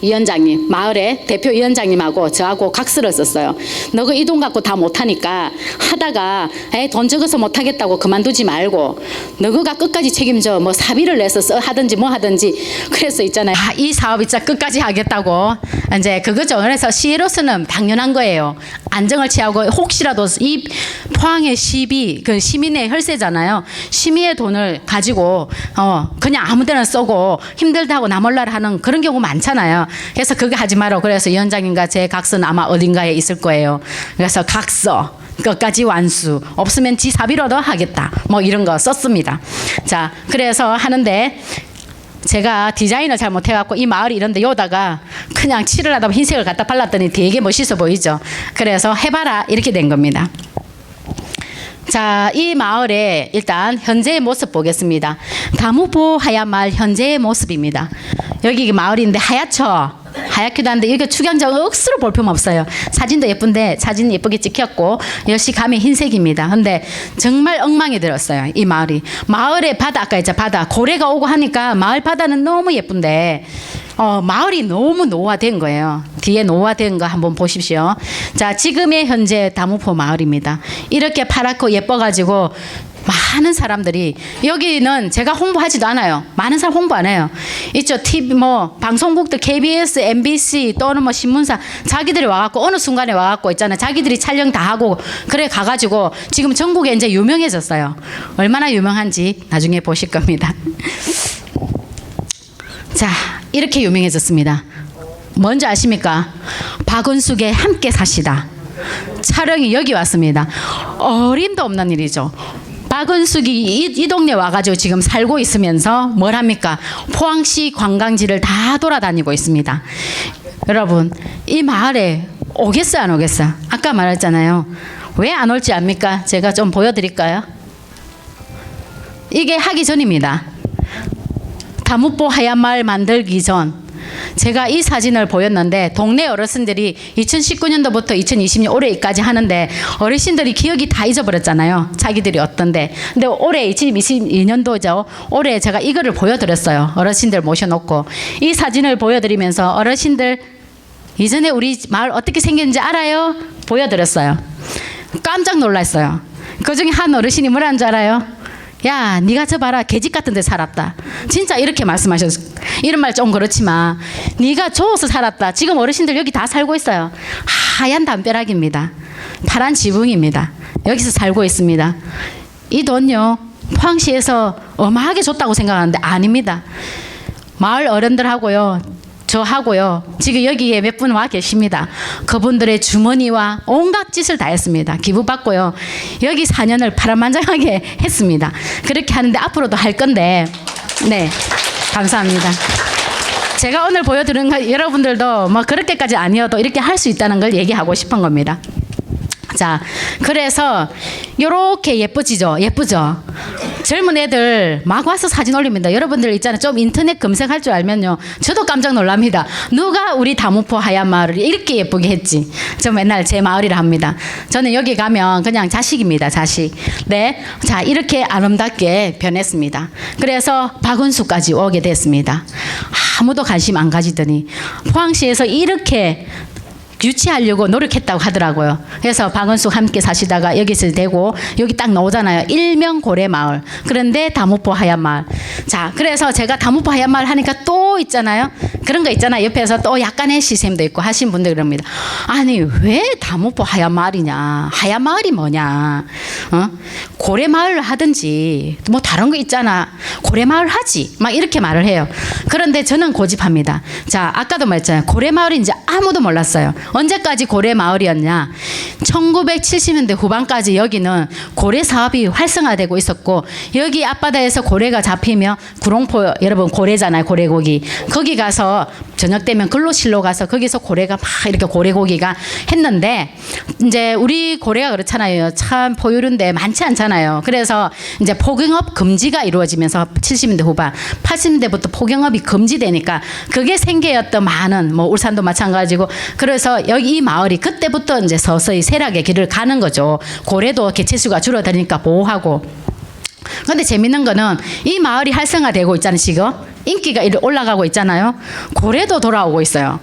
위원장님, 마을의 대표 위원장님하고 저하고 각서를 썼어요. 너가 이 돈 갖고 다 못하니까 하다가 돈 적어서 못하겠다고 그만두지 말고 너가 끝까지 책임져. 뭐 사비를 내서 하든지 뭐 하든지. 그래서 있잖아요. 이 사업 진짜 끝까지 하겠다고. 이제 그거죠. 그래서 시로서는 당연한 거예요. 안정을 취하고 혹시라도 이 포항의 시비, 그 시민의 혈세잖아요. 시민의 돈을 가지고 그냥 아무데나 쓰고 힘들다고 나몰라라 하는 그런 경우 많잖아요. 그래서 그거 하지 마라. 그래서 위원장님과 제 각서는 아마 어딘가에 있을 거예요. 그래서 각서 끝까지 완수, 없으면 지 사비로도 하겠다, 뭐 이런 거 썼습니다. 자, 그래서 하는데 제가 디자인을 잘 못해갖고 이 마을이 이런데 요다가 그냥 칠을 하다 흰색을 갖다 발랐더니 되게 멋있어 보이죠. 그래서 해봐라 이렇게 된 겁니다. 자, 이 마을의 일단 현재의 모습 보겠습니다. 다무포 하얀 마을 현재의 모습입니다. 여기 마을인데 하얗죠. 하얗기도 한데 이거 축양정 억수로 볼 필요 없어요. 사진도 예쁜데 사진 예쁘게 찍혔고 역시 감이 흰색입니다. 근데 정말 엉망이 들었어요. 이 마을이. 마을의 바다, 아까 있죠, 바다 고래가 오고 하니까 마을 바다는 너무 예쁜데 마을이 너무 노화된 거예요. 뒤에 노화된 거 한번 보십시오. 자, 지금의 현재 다무포 마을입니다. 이렇게 파랗고 예뻐가지고 많은 사람들이, 여기는 제가 홍보하지도 않아요. 많은 사람 홍보 안 해요. 있죠. TV 뭐 방송국들 KBS, MBC 또는 뭐 신문사 자기들이 와갖고 어느 순간에 와갖고 있잖아요. 자기들이 촬영 다 하고 그래 가가지고 지금 전국에 이제 유명해졌어요. 얼마나 유명한지 나중에 보실 겁니다. 자, 이렇게 유명해졌습니다. 뭔지 아십니까? 박은숙의 함께 사시다. 촬영이 여기 왔습니다. 어림도 없는 일이죠. 박은숙이 이 동네 와가지고 지금 살고 있으면서 뭘 합니까? 포항시 관광지를 다 돌아다니고 있습니다. 여러분, 이 마을에 오겠어요, 안 오겠어요? 아까 말했잖아요. 왜 안 올지 압니까? 제가 좀 보여드릴까요? 이게 하기 전입니다. 다무포 하얀 마을 만들기 전 제가 이 사진을 보였는데 동네 어르신들이 2019년도부터 2020년 올해까지 하는데 어르신들이 기억이 다 잊어버렸잖아요. 자기들이 어떤데. 근데 올해 2022년도죠. 올해 제가 이거를 보여드렸어요. 어르신들 모셔놓고 이 사진을 보여드리면서 어르신들 이전에 우리 마을 어떻게 생겼는지 알아요? 보여드렸어요. 깜짝 놀랐어요. 그중에 한 어르신이 뭐라는 줄 알아요? 야, 네가 저 봐라, 계집 같은 데 살았다. 진짜 이렇게 말씀하셨어요. 이런 말 좀 그렇지만 네가 좋아서 살았다. 지금 어르신들 여기 다 살고 있어요. 하얀 담벼락입니다. 파란 지붕입니다. 여기서 살고 있습니다. 이 돈요, 포항시에서 어마하게 줬다고 생각하는데 아닙니다. 마을 어른들하고요, 저하고요, 지금 여기에 몇 분 와 계십니다. 그분들의 주머니와 온갖 짓을 다 했습니다. 기부받고요. 여기 4년을 파란만장하게 했습니다. 그렇게 하는데 앞으로도 할 건데, 네, 감사합니다. 제가 오늘 보여드린 거 여러분들도 뭐 그렇게까지 아니어도 이렇게 할 수 있다는 걸 얘기하고 싶은 겁니다. 자, 그래서 요렇게 예쁘지죠? 예쁘죠? 젊은 애들 막 와서 사진 올립니다. 여러분들 있잖아요. 좀 인터넷 검색할 줄 알면요, 저도 깜짝 놀랍니다. 누가 우리 다무포 하얀 마을을 이렇게 예쁘게 했지? 저 맨날 제 마을이라 합니다. 저는 여기 가면 그냥 자식입니다. 자식. 네, 자, 이렇게 아름답게 변했습니다. 그래서 박은수까지 오게 됐습니다. 아무도 관심 안 가지더니 포항시에서 이렇게 유치하려고 노력했다고 하더라고요. 그래서 박은숙 함께 사시다가 여기서 되고 여기 딱 나오잖아요. 일명 고래마을. 그런데 다무포 하얀 마을. 자, 그래서 제가 다무포 하얀 마을 하니까 또 있잖아요. 그런 거 있잖아요. 옆에서 또 약간의 시샘도 있고 하신 분들 그럽니다. 아니, 왜 다무포 하얀 마을이냐? 하얀 마을이 뭐냐? 고래마을 하든지 뭐 다른 거 있잖아. 고래마을 하지. 막 이렇게 말을 해요. 그런데 저는 고집합니다. 자, 아까도 말했잖아요. 고래마을인지 아무도 몰랐어요. 언제까지 고래 마을이었냐? 1970년대 후반까지 여기는 고래 사업이 활성화되고 있었고, 여기 앞바다에서 고래가 잡히면 구롱포, 여러분 고래잖아요. 고래고기. 거기 가서 저녁 되면 근로실로 가서 거기서 고래가 막 이렇게 고래고기가 했는데, 이제 우리 고래가 그렇잖아요. 참 포유류인데 많지 않잖아요. 그래서 이제 포경업 금지가 이루어지면서 70년대 후반, 80년대부터 포경업이 금지되니까 그게 생계였던 많은, 뭐 울산도 마찬가지고, 그래서 여기 이 마을이 그때부터 이제 서서히 쇠락의 길을 가는 거죠. 고래도 개체수가 줄어드니까 보호하고. 그런데 재밌는 거는 이 마을이 활성화되고 있잖아요. 지금 인기가 올라가고 있잖아요. 고래도 돌아오고 있어요.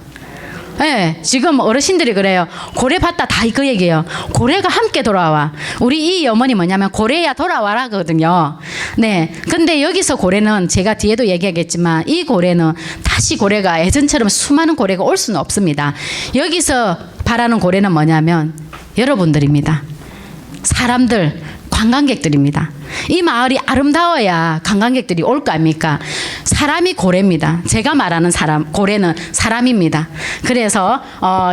네, 지금 어르신들이 그래요. 고래 봤다 다 그 얘기예요. 고래가 함께 돌아와. 우리 이 어머니 뭐냐면 고래야 돌아와라거든요. 네, 근데 여기서 고래는 제가 뒤에도 얘기하겠지만 이 고래는 다시 고래가 예전처럼 수많은 고래가 올 수는 없습니다. 여기서 바라는 고래는 뭐냐면 여러분들입니다. 사람들, 관광객들입니다. 이 마을이 아름다워야 관광객들이 올 거 아닙니까? 사람이 고래입니다. 제가 말하는 사람, 고래는 사람입니다. 그래서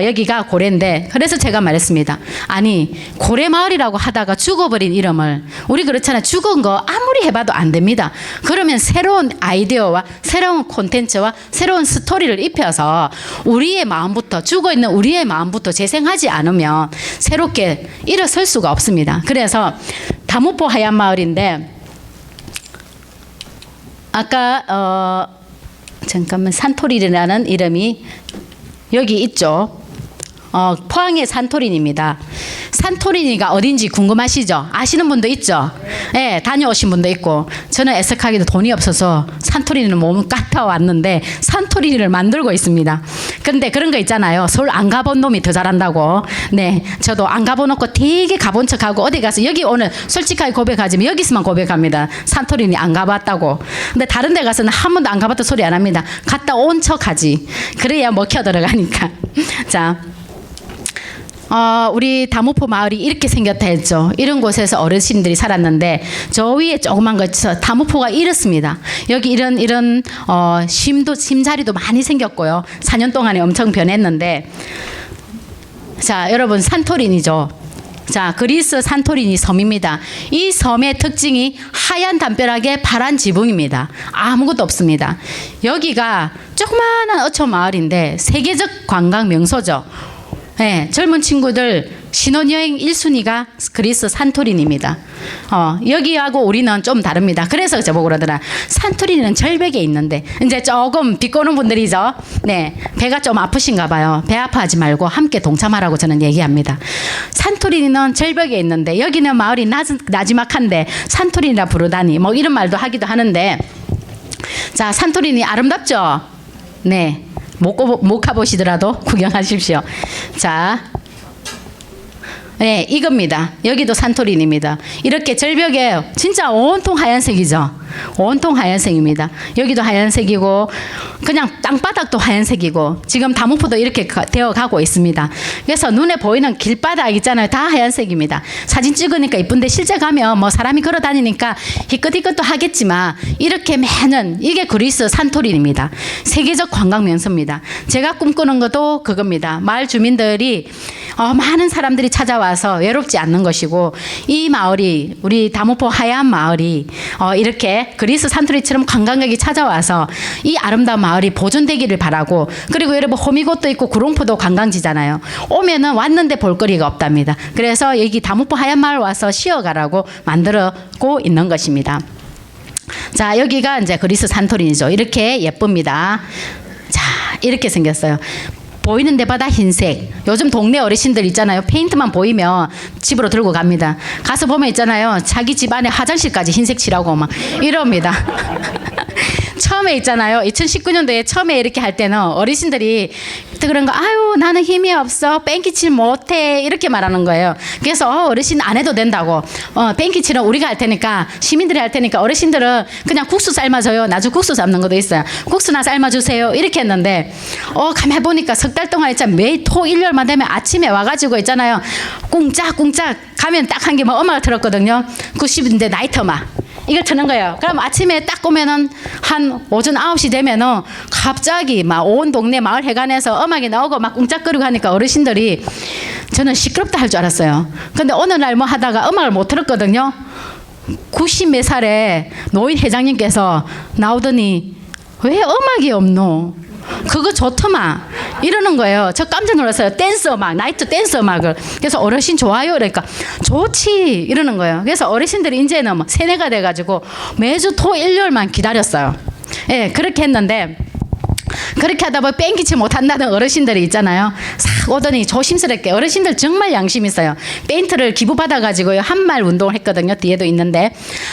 여기가 고래인데, 그래서 제가 말했습니다. 아니, 고래마을이라고 하다가 죽어버린 이름을, 우리 그렇잖아요. 죽은 거 아무리 해봐도 안 됩니다. 그러면 새로운 아이디어와 새로운 콘텐츠와 새로운 스토리를 입혀서 우리의 마음부터, 죽어있는 우리의 마음부터 재생하지 않으면 새롭게 일어설 수가 없습니다. 그래서 다무포 하얀 마을인데, 아까 잠깐만, 산토리라는 이름이 여기 있죠. 포항의 산토리니입니다. 산토리니가 어딘지 궁금하시죠? 아시는 분도 있죠? 네, 다녀오신 분도 있고. 저는 애석하게도 돈이 없어서 산토리니는 몸을 까타 왔는데 산토리니를 만들고 있습니다. 근데 그런 거 있잖아요. 서울 안 가본 놈이 더 잘한다고. 네, 저도 안 가보놓고 되게 가본 척하고 어디 가서, 여기 오늘 솔직하게 고백하지만 여기서만 고백합니다. 산토리니 안 가봤다고. 근데 다른 데 가서는 한 번도 안 가봤다 소리 안 합니다. 갔다 온 척하지. 그래야 먹혀 들어가니까. 자, 우리 다무포 마을이 이렇게 생겼다 했죠. 이런 곳에서 어르신들이 살았는데, 저 위에 조그만 것에서 다무포가 이렇습니다. 여기 이런 심자리도 많이 생겼고요. 4년 동안에 엄청 변했는데, 자, 여러분 산토리니죠. 자, 그리스 산토리니 섬입니다. 이 섬의 특징이 하얀 담벼락에 파란 지붕입니다. 아무것도 없습니다. 여기가 조그마한 어촌 마을인데 세계적 관광 명소죠. 네, 젊은 친구들 신혼여행 1순위가 그리스 산토리니입니다. 여기하고 우리는 좀 다릅니다. 그래서 저보고 그러더라. 산토리니는 절벽에 있는데 이제 조금 비꼬는 분들이죠. 네, 배가 좀 아프신가 봐요. 배 아파하지 말고 함께 동참하라고 저는 얘기합니다. 산토리니는 절벽에 있는데 여기는 마을이 나지막한데 산토리니라 부르다니 뭐 이런 말도 하기도 하는데 자, 산토리니 아름답죠? 네. 못 가보시더라도 구경하십시오. 자, 네, 이겁니다. 여기도 산토리니입니다. 이렇게 절벽에 진짜 온통 하얀색이죠. 온통 하얀색입니다. 여기도 하얀색이고 그냥 땅바닥도 하얀색이고 지금 다무포도 이렇게 되어 가고 있습니다. 그래서 눈에 보이는 길바닥 있잖아요. 다 하얀색입니다. 사진 찍으니까 이쁜데 실제 가면 뭐 사람이 걸어 다니니까 희끗희끗도 하겠지만 이렇게 매년 이게 그리스 산토리니입니다. 세계적 관광 명소입니다. 제가 꿈꾸는 것도 그겁니다. 마을 주민들이 많은 사람들이 찾아와서 외롭지 않는 것이고 이 마을이 우리 다무포 하얀 마을이 이렇게 그리스 산토리니처럼 관광객이 찾아와서 이 아름다운 마을이 보존되기를 바라고 그리고 여러분 호미곶도 있고 구롱포도 관광지잖아요. 오면은 왔는데 볼거리가 없답니다. 그래서 여기 다무포 하얀 마을 와서 쉬어가라고 만들고 있는 것입니다. 자, 여기가 이제 그리스 산토리니죠. 이렇게 예쁩니다. 자, 이렇게 생겼어요. 보이는 데마다 흰색. 요즘 동네 어르신들 있잖아요. 페인트만 보이면 집으로 들고 갑니다. 가서 보면 있잖아요. 자기 집 안에 화장실까지 흰색 칠하고 막 이럽니다. 처음에 있잖아요. 2019년도에 처음에 이렇게 할 때는 어르신들이 그런 거 아유 나는 힘이 없어 뺑기칠 못해 이렇게 말하는 거예요. 그래서 어르신 안 해도 된다고 뺑기칠은 우리가 할 테니까 시민들이 할 테니까 어르신들은 그냥 국수 삶아줘요. 나중 국수 삶는 것도 있어요. 국수나 삶아주세요 이렇게 했는데 가만히 보니까 석 달 동안 있잖아 매일 토 일요일만 되면 아침에 와가지고 있잖아요 꿍짝꿍짝 가면 딱 한 개 뭐 음악을 들었거든요. 90인데 나이트 음악 이걸 트는 거예요. 그럼 아침에 딱 오면은 한 오전 9시 되면은 갑자기 막 온 동네 마을 해관에서 음악이 나오고 막 꿍짝거리고 하니까 어르신들이 저는 시끄럽다 할 줄 알았어요. 근데 어느 날 뭐 하다가 음악을 못 들었거든요. 90 몇 살에 노인 회장님께서 나오더니 왜 음악이 없노? 그거 좋더만 이러는 거예요. 저 깜짝 놀랐어요. 댄스 음악, 나이트 댄스 음악을. 그래서 어르신 좋아요? 그러니까 좋지 이러는 거예요. 그래서 어르신들이 이제는 뭐 세뇌가 돼가지고 매주 토 일요일만 기다렸어요. 예, 그렇게 했는데 그렇게 하다 보면 뺑기치 못한다는 어르신들이 있잖아요. 싹 오더니 조심스럽게 어르신들 정말 양심 있어요. 페인트를 기부받아가지고요. 한말 운동을 했거든요. 뒤에도 있는데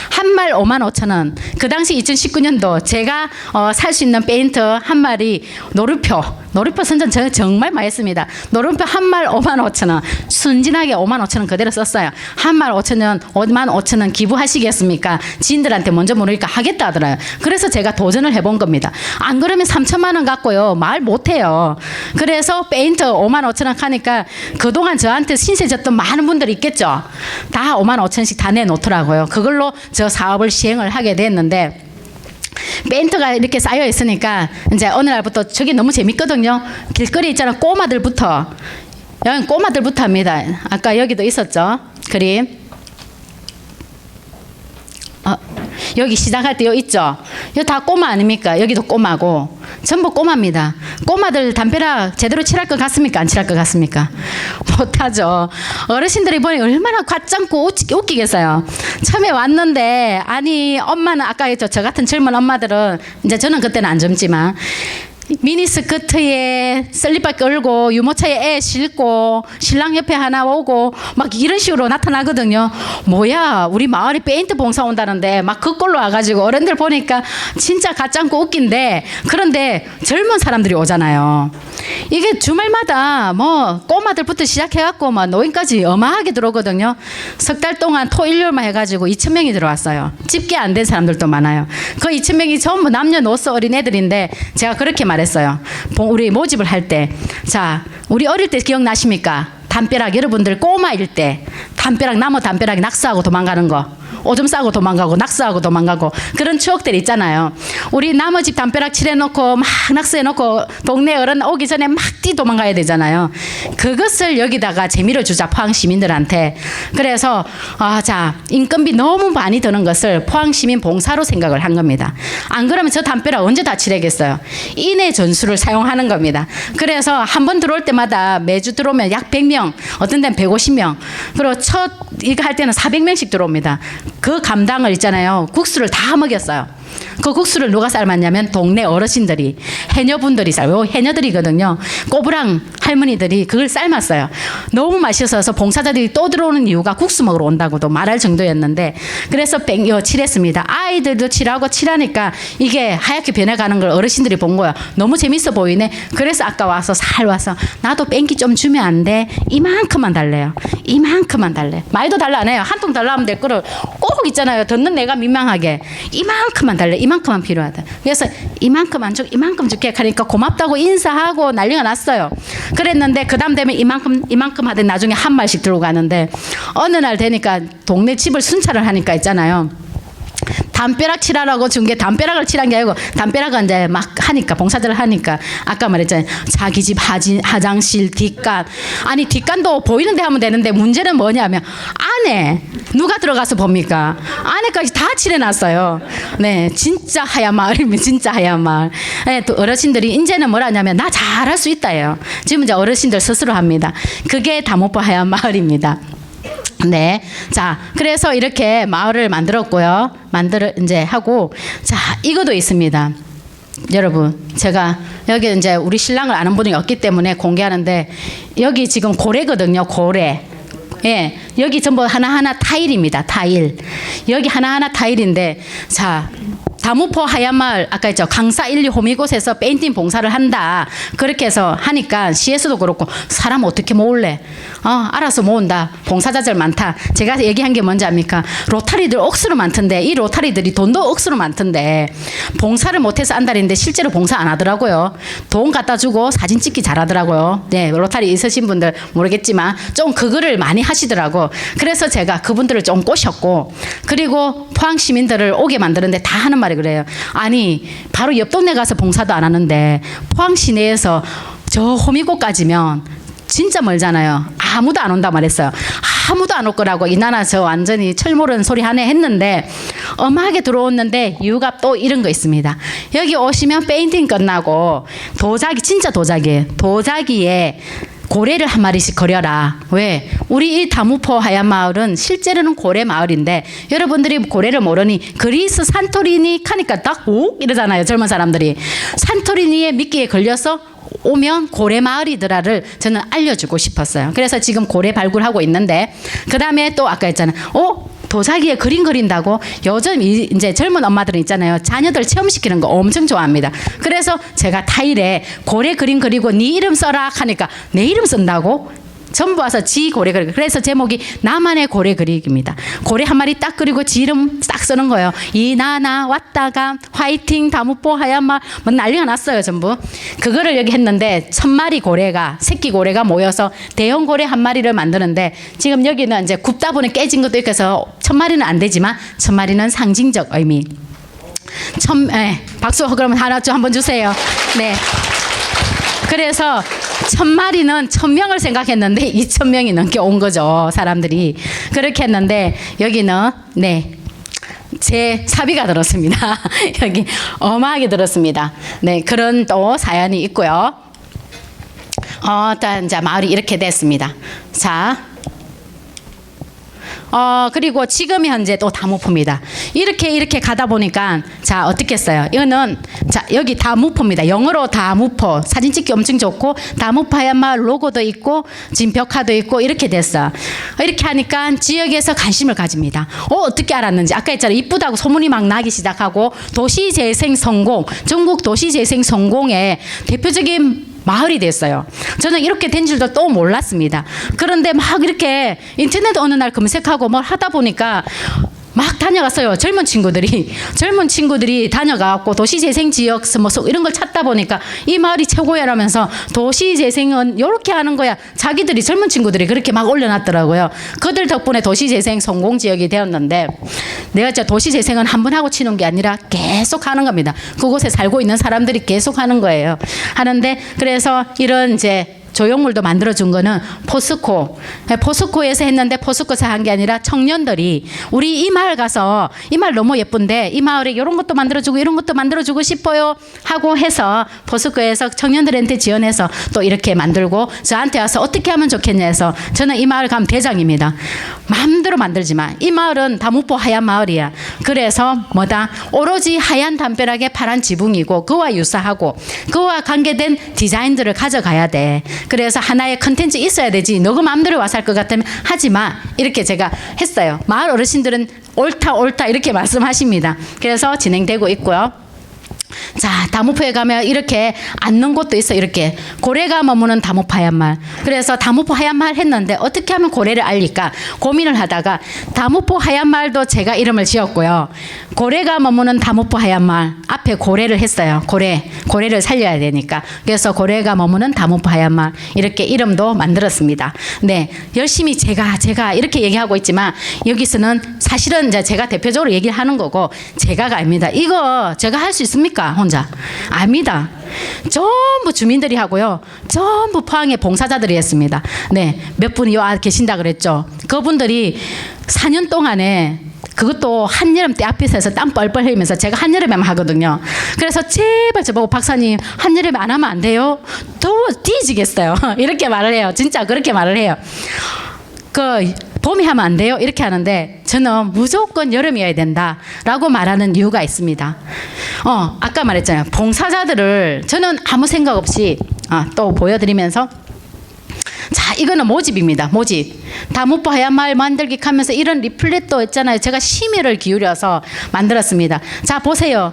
한 말 55,000원. 그 당시 2019년도 제가 살 수 있는 페인트 한 말이 노루표 선전 저는 정말 많이 했습니다. 노루표 한 말 55,000원. 순진하게 55,000원 그대로 썼어요. 한 말 5,000원, 55,000원 기부하시겠습니까? 지인들한테 먼저 모르니까 하겠다 하더라고요. 그래서 제가 도전을 해본 겁니다. 안 그러면 3천만 원 갖고요. 말 못해요. 그래서 페인트 55,000원 하니까 그동안 저한테 신세 졌던 많은 분들이 있겠죠. 다 55,000원씩 다 내놓더라고요. 그걸로 저 사업을 시행을 하게 됐는데 페인트가 이렇게 쌓여 있으니까 이제 어느 날부터 저게 너무 재밌거든요. 길거리 있잖아 꼬마들부터 여기 꼬마들부터 합니다. 아까 여기도 있었죠 그림. 여기 시작할 때 여기 있죠. 여기 다 꼬마 아닙니까? 여기도 꼬마고 전부 꼬마입니다. 꼬마들 담벼락 제대로 칠할 것 같습니까? 안 칠할 것 같습니까? 못하죠. 어르신들이 보니 얼마나 과짱고 웃기겠어요. 처음에 왔는데 아니 엄마는 아까 했죠. 저 같은 젊은 엄마들은 이제 저는 그때는 안 젊지만 미니스커트에 슬리퍼 끌고 유모차에 애 싣고 신랑 옆에 하나 오고 막 이런 식으로 나타나거든요. 뭐야 우리 마을에 페인트 봉사 온다는데 막 그꼴로 와가지고 어른들 보니까 진짜 가짱고 웃긴데 그런데 젊은 사람들이 오잖아요. 이게 주말마다 뭐 꼬마들부터 시작해갖고 막 노인까지 어마하게 들어오거든요. 석 달 동안 토 일요일만 해가지고 2,000명이 들어왔어요. 집계 안 된 사람들도 많아요. 그 2,000명이 전부 남녀노소 어린애들인데 제가 그렇게 말했어요. 우리 모집을 할 때 자 우리 어릴 때 기억나십니까? 담벼락 여러분들 꼬마일 때 담벼락 나무 담벼락에 낙서하고 도망가는 거 오줌 싸고 도망가고 낙서하고 도망가고 그런 추억들이 있잖아요. 우리 남의 집 담벼락 칠해놓고 막 낙서해놓고 동네 어른 오기 전에 막 뛰 도망가야 되잖아요. 그것을 여기다가 재미를 주자 포항 시민들한테. 그래서 자 인건비 너무 많이 드는 것을 포항 시민 봉사로 생각을 한 겁니다. 안 그러면 저 담벼락 언제 다 칠하겠어요. 인해 전술을 사용하는 겁니다. 그래서 한 번 들어올 때마다 매주 들어오면 약 100명, 어떤 데는 150명, 그리고 첫 이거 할 때는 400명씩 들어옵니다. 그 감당을 있잖아요. 국수를 다 먹였어요. 그 국수를 누가 삶았냐면 동네 어르신들이, 해녀분들이 삶고, 해녀들이거든요. 꼬부랑 할머니들이 그걸 삶았어요. 너무 맛있어서 봉사자들이 또 들어오는 이유가 국수 먹으러 온다고도 말할 정도였는데, 그래서 칠했습니다. 아이들도 칠하니까 이게 하얗게 변해가는 걸 어르신들이 본 거야. 너무 재밌어 보이네. 그래서 아까 와서 살 와서 나도 뺑기 좀 주면 안 돼? 이만큼만 달래요. 이만큼만 달래. 많이도 달라 안 해요. 한 통 달라 하면 될 거를 꼭 있잖아요. 듣는 내가 민망하게 이만큼만 달래. 이만큼만 필요하다. 그래서 이만큼 안 줘, 이만큼 줄게 하니까 고맙다고 인사하고 난리가 났어요. 그랬는데 그 다음 되면 이만큼 하더니 나중에 한 말씩 들고 가는데, 어느 날 되니까 동네 집을 순찰을 하니까 있잖아요. 담벼락 칠하라고 준 게 담벼락을 칠한 게 아니고, 담벼락은 이제 막 하니까, 봉사들을 하니까 아까 말했잖아요. 자기 집 화장실 뒷간, 아니 뒷간도 보이는 데 하면 되는데 문제는 뭐냐면 안에 누가 들어가서 봅니까? 안에까지 다 칠해놨어요. 네, 진짜 하얀 마을입니다. 진짜 하얀 마을. 네, 또 어르신들이 이제는 뭐라냐면 나 잘할 수 있다예요. 지금 이제 어르신들 스스로 합니다. 그게 다모포 하얀 마을입니다. 네. 자, 그래서 이렇게 마을을 만들었고요. 이제 하고, 자, 이것도 있습니다. 여러분, 제가 여기 이제 우리 신랑을 아는 분이 없기 때문에 공개하는데, 여기 지금 고래거든요. 고래. 예. 여기 전부 하나하나 타일입니다. 타일. 여기 하나하나 타일인데, 자, 다무포 하얀마을 아까 있죠. 강사 1, 2 호미곶에서 페인팅 봉사를 한다. 그렇게 해서 하니까 시에서도 그렇고 사람 어떻게 모을래? 알아서 모은다. 봉사자들 많다. 제가 얘기한 게 뭔지 압니까? 로타리들 억수로 많던데, 이 로타리들이 돈도 억수로 많던데 봉사를 못해서 안달인데 실제로 봉사 안 하더라고요. 돈 갖다 주고 사진 찍기 잘하더라고요. 네, 로타리 있으신 분들 모르겠지만 좀 그거를 많이 하시더라고. 그래서 제가 그분들을 좀 꼬셨고, 그리고 포항 시민들을 오게 만드는데 다 하는 말이 그래요. 아니, 바로 옆 동네 가서 봉사도 안 하는데 포항 시내에서 저 호미곶까지면 진짜 멀잖아요. 아무도 안 온다 말했어요. 아무도 안 올 거라고, 이 나라 저 완전히 철모르는 소리 하네 했는데 엄하게 들어왔는데 이유가 또 이런 거 있습니다. 여기 오시면 페인팅 끝나고 도자기, 진짜 도자기예요. 도자기에 고래를 한 마리씩 그려라. 왜? 우리 이 다무포 하얀 마을은 실제로는 고래 마을인데, 여러분들이 고래를 모르니 그리스 산토리니 하니까 딱 오? 이러잖아요. 젊은 사람들이. 산토리니에 미끼에 걸려서 오면 고래 마을이더라를 저는 알려주고 싶었어요. 그래서 지금 고래 발굴하고 있는데, 그 다음에 또 아까 했잖아요. 도자기에 그림 그린다고? 요즘 이제 젊은 엄마들은 있잖아요. 자녀들 체험시키는 거 엄청 좋아합니다. 그래서 제가 타일에 고래 그림 그리고 네 이름 써라 하니까 내 이름 쓴다고? 전부 와서 지 고래 그리기. 그래서 제목이 나만의 고래 그리기입니다. 고래 한 마리 딱 그리고 지 이름 딱 쓰는 거예요. 이나나 왔다가 화이팅 다무포 하얀마 뭐 난리가 났어요. 전부. 그거를 여기 했는데 1000마리 고래가, 새끼 고래가 모여서 대형 고래 한 마리를 만드는데, 지금 여기는 이제 굽다 보니 깨진 것도 있고 해서 1000마리는 안 되지만 1000마리는 상징적 의미. 박수 그러면 하나 좀 한번 주세요. 네. 그래서 1000마리는 1000명을 생각했는데 2000명이 넘게 온 거죠. 사람들이. 그렇게 했는데 여기는 네, 제 사비가 들었습니다. 여기 어마하게 들었습니다. 네, 그런 또 사연이 있고요. 일단 이제 마을이 이렇게 됐습니다. 자, 그리고 지금 현재 또 다무포입니다. 이렇게 가다 보니까, 자, 어떻게 했어요? 이거는, 자, 여기 다무포입니다. 영어로 다무포. 사진 찍기 엄청 좋고, 다무포 하얀마을 로고도 있고, 지금 벽화도 있고, 이렇게 됐어. 이렇게 하니까 지역에서 관심을 가집니다. 어떻게 알았는지. 아까 했잖아요. 이쁘다고 소문이 막 나기 시작하고, 도시재생 성공, 전국 도시재생 성공의 대표적인 마을이 됐어요. 저는 이렇게 된 줄도 또 몰랐습니다. 그런데 막 이렇게 인터넷 어느 날 검색하고 뭘 하다 보니까 막 다녀갔어요. 젊은 친구들이 다녀가고 도시재생지역 뭐 이런 걸 찾다 보니까 이 마을이 최고야라면서 도시재생은 이렇게 하는 거야. 자기들이 젊은 친구들이 그렇게 막 올려놨더라고요. 그들 덕분에 도시재생 성공지역이 되었는데 내가 진짜 도시재생은 한 번 하고 치는 게 아니라 계속 하는 겁니다. 그곳에 살고 있는 사람들이 계속 하는 거예요. 하는데 그래서 이런 이제 조형물도 만들어준 거는 포스코에서 했는데 포스코에서 한 게 아니라 청년들이 우리 이 마을 가서 이 마을 너무 예쁜데 이 마을에 이런 것도 만들어주고 이런 것도 만들어주고 싶어요 하고 해서 포스코에서 청년들한테 지원해서 또 이렇게 만들고 저한테 와서 어떻게 하면 좋겠냐 해서 저는 이 마을 가면 대장입니다. 마음대로 만들지만 이 마을은 다무포 하얀 마을이야. 그래서 뭐다 오로지 하얀 담벼락에 파란 지붕이고 그와 유사하고 그와 관계된 디자인들을 가져가야 돼. 그래서 하나의 컨텐츠 있어야 되지. 너가 마음대로 와서 할 것 같으면 하지 마. 이렇게 제가 했어요. 마을 어르신들은 옳다 이렇게 말씀하십니다. 그래서 진행되고 있고요. 자, 다무포에 가면 이렇게 앉는 곳도 있어. 이렇게 고래가 머무는 다무포 하얀 마을. 그래서 다무포 하얀 마을 했는데 어떻게 하면 고래를 알릴까 고민을 하다가 다무포 하얀 마을도 제가 이름을 지었고요. 고래가 머무는 다무포 하얀 마을 앞에 고래를 했어요. 고래를 살려야 되니까. 그래서 고래가 머무는 다무포 하얀 마을 이렇게 이름도 만들었습니다. 네, 열심히 제가 이렇게 얘기하고 있지만 여기서는 사실은 이제 제가 대표적으로 얘기를 하는 거고 제가가 아닙니다. 이거 제가 할 수 있습니까? 혼자 압니다. 전부 주민들이 하고요. 전부 포항의 봉사자들이 했습니다. 네, 몇 분이 계신다 그랬죠. 그분들이 4년 동안에 그것도 한여름 때 앞에서 해서 땀 뻘뻘 흘리면서 제가 한여름에만 하거든요. 그래서 제발 저보고 박사님 한여름에 안 하면 안 돼요? 더워 뒤지겠어요. 이렇게 말을 해요. 진짜 그렇게 말을 해요. 봄에 하면 안 돼요? 이렇게 하는데 저는 무조건 여름이어야 된다라고 말하는 이유가 있습니다. 아까 말했잖아요. 봉사자들을 저는 아무 생각 없이 또 보여드리면서 자, 이거는 모집입니다. 모집. 다무포 하얀 마을 만들기 하면서 이런 리플렛도 있잖아요. 제가 심혈을 기울여서 만들었습니다. 자, 보세요.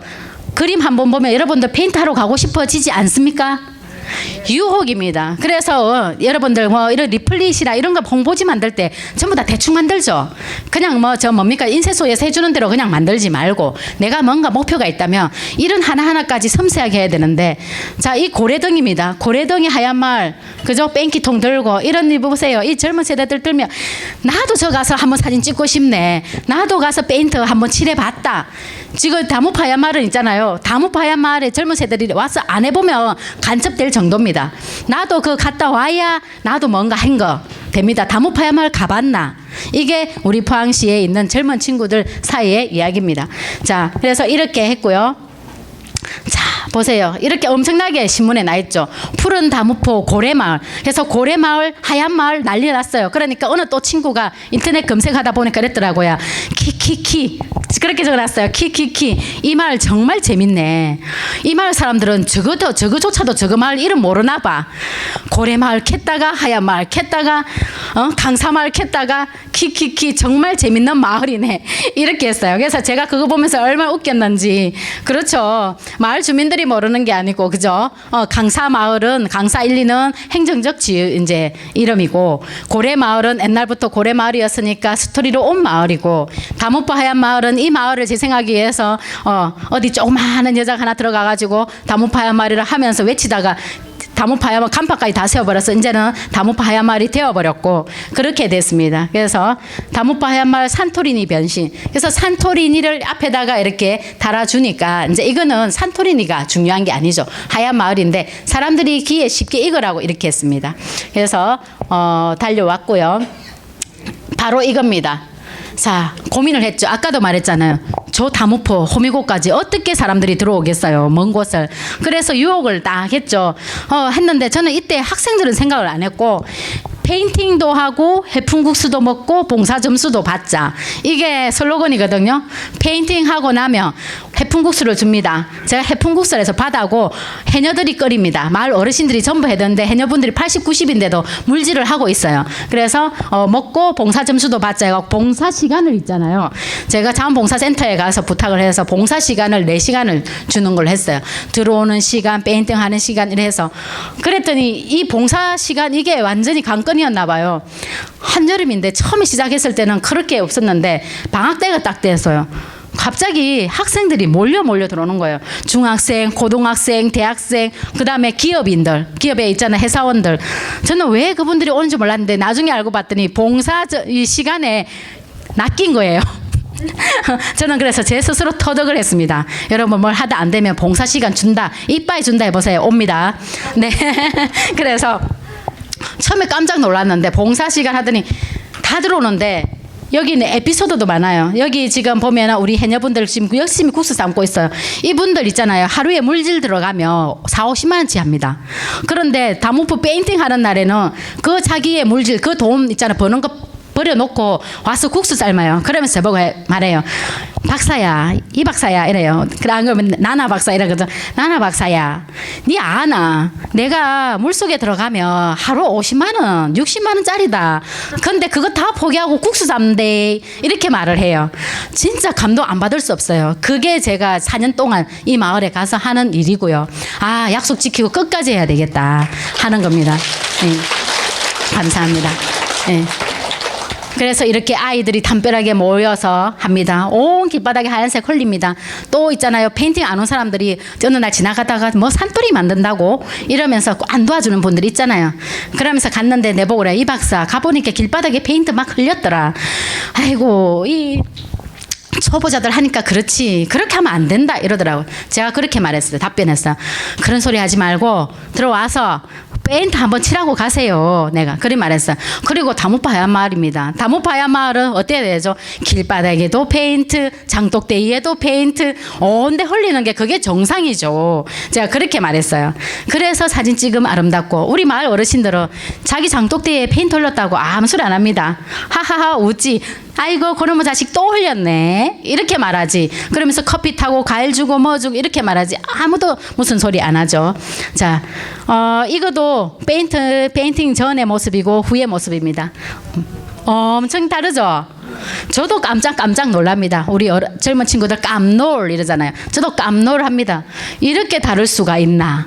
그림 한번 보면 여러분들 페인트하러 가고 싶어지지 않습니까? 유혹입니다. 그래서 여러분들 뭐 이런 리플릿이라 이런 거 홍보지 만들 때 전부 다 대충 만들죠. 그냥 뭡니까 인쇄소에서 해주는 대로 그냥 만들지 말고 내가 뭔가 목표가 있다면 이런 하나하나까지 섬세하게 해야 되는데 자, 이 고래덩입니다. 고래덩이 하얀 마을 그죠? 뺑기통 들고 이런 일 보세요. 이 젊은 세대들 들면 나도 저 가서 한번 사진 찍고 싶네. 나도 가서 페인트 한번 칠해봤다. 지금 다무포 하얀 마을은 있잖아요. 다무포 하얀 마을에 젊은 세대들이 와서 안 해보면 간첩될 정도입니다. 나도 갔다 와야 나도 뭔가 한 거 됩니다. 다무포 하얀 마을 가봤나? 이게 우리 포항시에 있는 젊은 친구들 사이의 이야기입니다. 자, 그래서 이렇게 했고요. 자, 보세요. 이렇게 엄청나게 신문에 나 있죠. 푸른 다무포 고래마을. 그래서 고래마을, 하얀 마을 난리 났어요. 그러니까 어느 또 친구가 인터넷 검색하다 보니까 그랬더라고요. 키키키. 그렇게 적어놨어요. 키키키. 이 마을 정말 재밌네. 이 마을 사람들은 저거조차도 저거 마을 이름 모르나 봐. 고래마을 캤다가 하얀 마을 캤다가 강사마을 캤다가 키키키 정말 재밌는 마을이네. 이렇게 했어요. 그래서 제가 그거 보면서 얼마나 웃겼는지. 그렇죠. 마을 주민들이 모르는 게 아니고 그죠? 강사마을은 강사 1, 2는 행정적 이제 이름이고 고래마을은 옛날부터 고래마을이었으니까 스토리로 온 마을이고 다무포 하얀 마을은 이 마을을 재생하기 위해서 어디 조그마한 여자가 하나 들어가가지고 다무포 하얀 마을이라 하면서 외치다가 다무포 하얀 마을 간판까지 다 세워버려서 이제는 다무포 하얀 마을이 되어버렸고 그렇게 됐습니다. 그래서 다무포 하얀 마을 산토리니 변신. 그래서 산토리니를 앞에다가 이렇게 달아주니까 이제 이거는 산토리니가 중요한 게 아니죠. 하얀 마을인데 사람들이 귀에 쉽게 익으라고 이렇게 했습니다. 그래서 달려왔고요. 바로 이겁니다. 자, 고민을 했죠. 아까도 말했잖아요. 저 다무포 호미곶까지 어떻게 사람들이 들어오겠어요. 먼 곳을. 그래서 유혹을 딱 했죠. 했는데 저는 이때 학생들은 생각을 안 했고 페인팅도 하고 해풍국수도 먹고 봉사 점수도 받자. 이게 슬로건이거든요. 페인팅하고 나면 해풍국수를 줍니다. 제가 해풍국수를 해서 받아고 해녀들이 끓입니다. 마을 어르신들이 전부 해던데 해녀분들이 80, 90인데도 물질을 하고 있어요. 그래서 먹고 봉사 점수도 받자고 봉사 시간을 있잖아요. 제가 자원봉사센터에 가서 부탁을 해서 봉사 시간을 4시간을 주는 걸 했어요. 들어오는 시간, 페인팅 하는 시간 이래서 그랬더니 이 봉사 시간 이게 완전히 관건이었나 봐요. 한여름인데 처음에 시작했을 때는 그렇게 없었는데 방학 때가 딱 됐어요. 갑자기 학생들이 몰려 들어오는 거예요. 중학생, 고등학생, 대학생, 그다음에 기업인들, 기업에 있잖아요, 회사원들. 저는 왜 그분들이 오는지 몰랐는데 나중에 알고 봤더니 봉사 이 시간에 낚인 거예요. 저는 그래서 제 스스로 터득을 했습니다. 여러분 뭘 하다 안 되면 봉사 시간 준다, 이빠이 준다 해보세요. 옵니다. 네. 그래서 처음에 깜짝 놀랐는데 봉사 시간 하더니 다 들어오는데 여기는 에피소드도 많아요. 여기 지금 보면 우리 해녀분들 지금 열심히 국수 삶고 있어요. 이분들 있잖아요. 하루에 물질 들어가면 4, 50만 원치 합니다. 그런데 다목포 페인팅 하는 날에는 그 자기의 물질, 그 돈 있잖아요. 버는 거 버려놓고 와서 국수 삶아요. 그러면서 저보고 말해요. 박사야, 이 박사야 이래요. 그러면 나나 박사 이러거든. 나나 박사야, 니 아나? 내가 물속에 들어가면 하루 50만 원, 60만 원짜리다. 근데 그거 다 포기하고 국수 삶는데 이렇게 말을 해요. 진짜 감동 안 받을 수 없어요. 그게 제가 4년 동안 이 마을에 가서 하는 일이고요. 아, 약속 지키고 끝까지 해야 되겠다 하는 겁니다. 네. 감사합니다. 네. 그래서 이렇게 아이들이 담벼락에 모여서 합니다. 온 길바닥에 하얀색 흘립니다. 또 있잖아요. 페인팅 안 온 사람들이 어느 날 지나가다가 뭐 산불이 만든다고 이러면서 안 도와주는 분들이 있잖아요. 그러면서 갔는데 내보고 그래. 이 박사 가보니까 길바닥에 페인트 막 흘렸더라. 아이고 이 초보자들 하니까 그렇지 그렇게 하면 안 된다 이러더라고요. 제가 그렇게 말했어요. 답변했어요. 그런 소리 하지 말고 들어와서 페인트 한번 칠하고 가세요. 내가 그리 말했어요. 그리고 다목포 하얀 마을입니다. 다목포 하얀 마을은 어때야 되죠? 길바닥에도 페인트, 장독대기에도 페인트, 온데 흘리는 게 그게 정상이죠. 제가 그렇게 말했어요. 그래서 사진 찍으면 아름답고 우리 마을 어르신들은 자기 장독대기에 페인트 흘렸다고 아무 소리 안 합니다. 하하하 웃지. 아이고 그놈의 자식 또 흘렸네 이렇게 말하지. 그러면서 커피 타고 과일 주고 뭐 주고 이렇게 말하지. 아무도 무슨 소리 안 하죠. 자, 이것도 페인팅 전의 모습이고 후의 모습입니다. 엄청 다르죠. 저도 깜짝 놀랍니다. 우리 젊은 친구들 깜놀 이러잖아요. 저도 깜놀합니다. 이렇게 다를 수가 있나.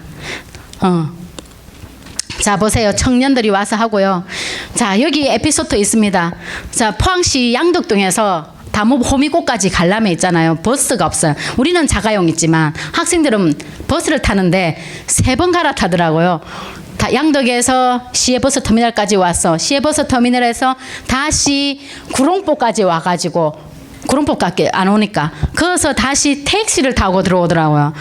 자 보세요. 청년들이 와서 하고요. 자 여기 에피소드 있습니다. 자 포항시 양덕동에서 다목 호미곶까지 가려면 있잖아요. 버스가 없어요. 우리는 자가용 있지만 학생들은 버스를 타는데 3번 갈아타더라고요. 양덕에서 시외버스 터미널까지 왔어. 시외버스 터미널에서 다시 구롱포까지 와가지고 구롱포밖에 안 오니까 거기서 다시 택시를 타고 들어오더라고요.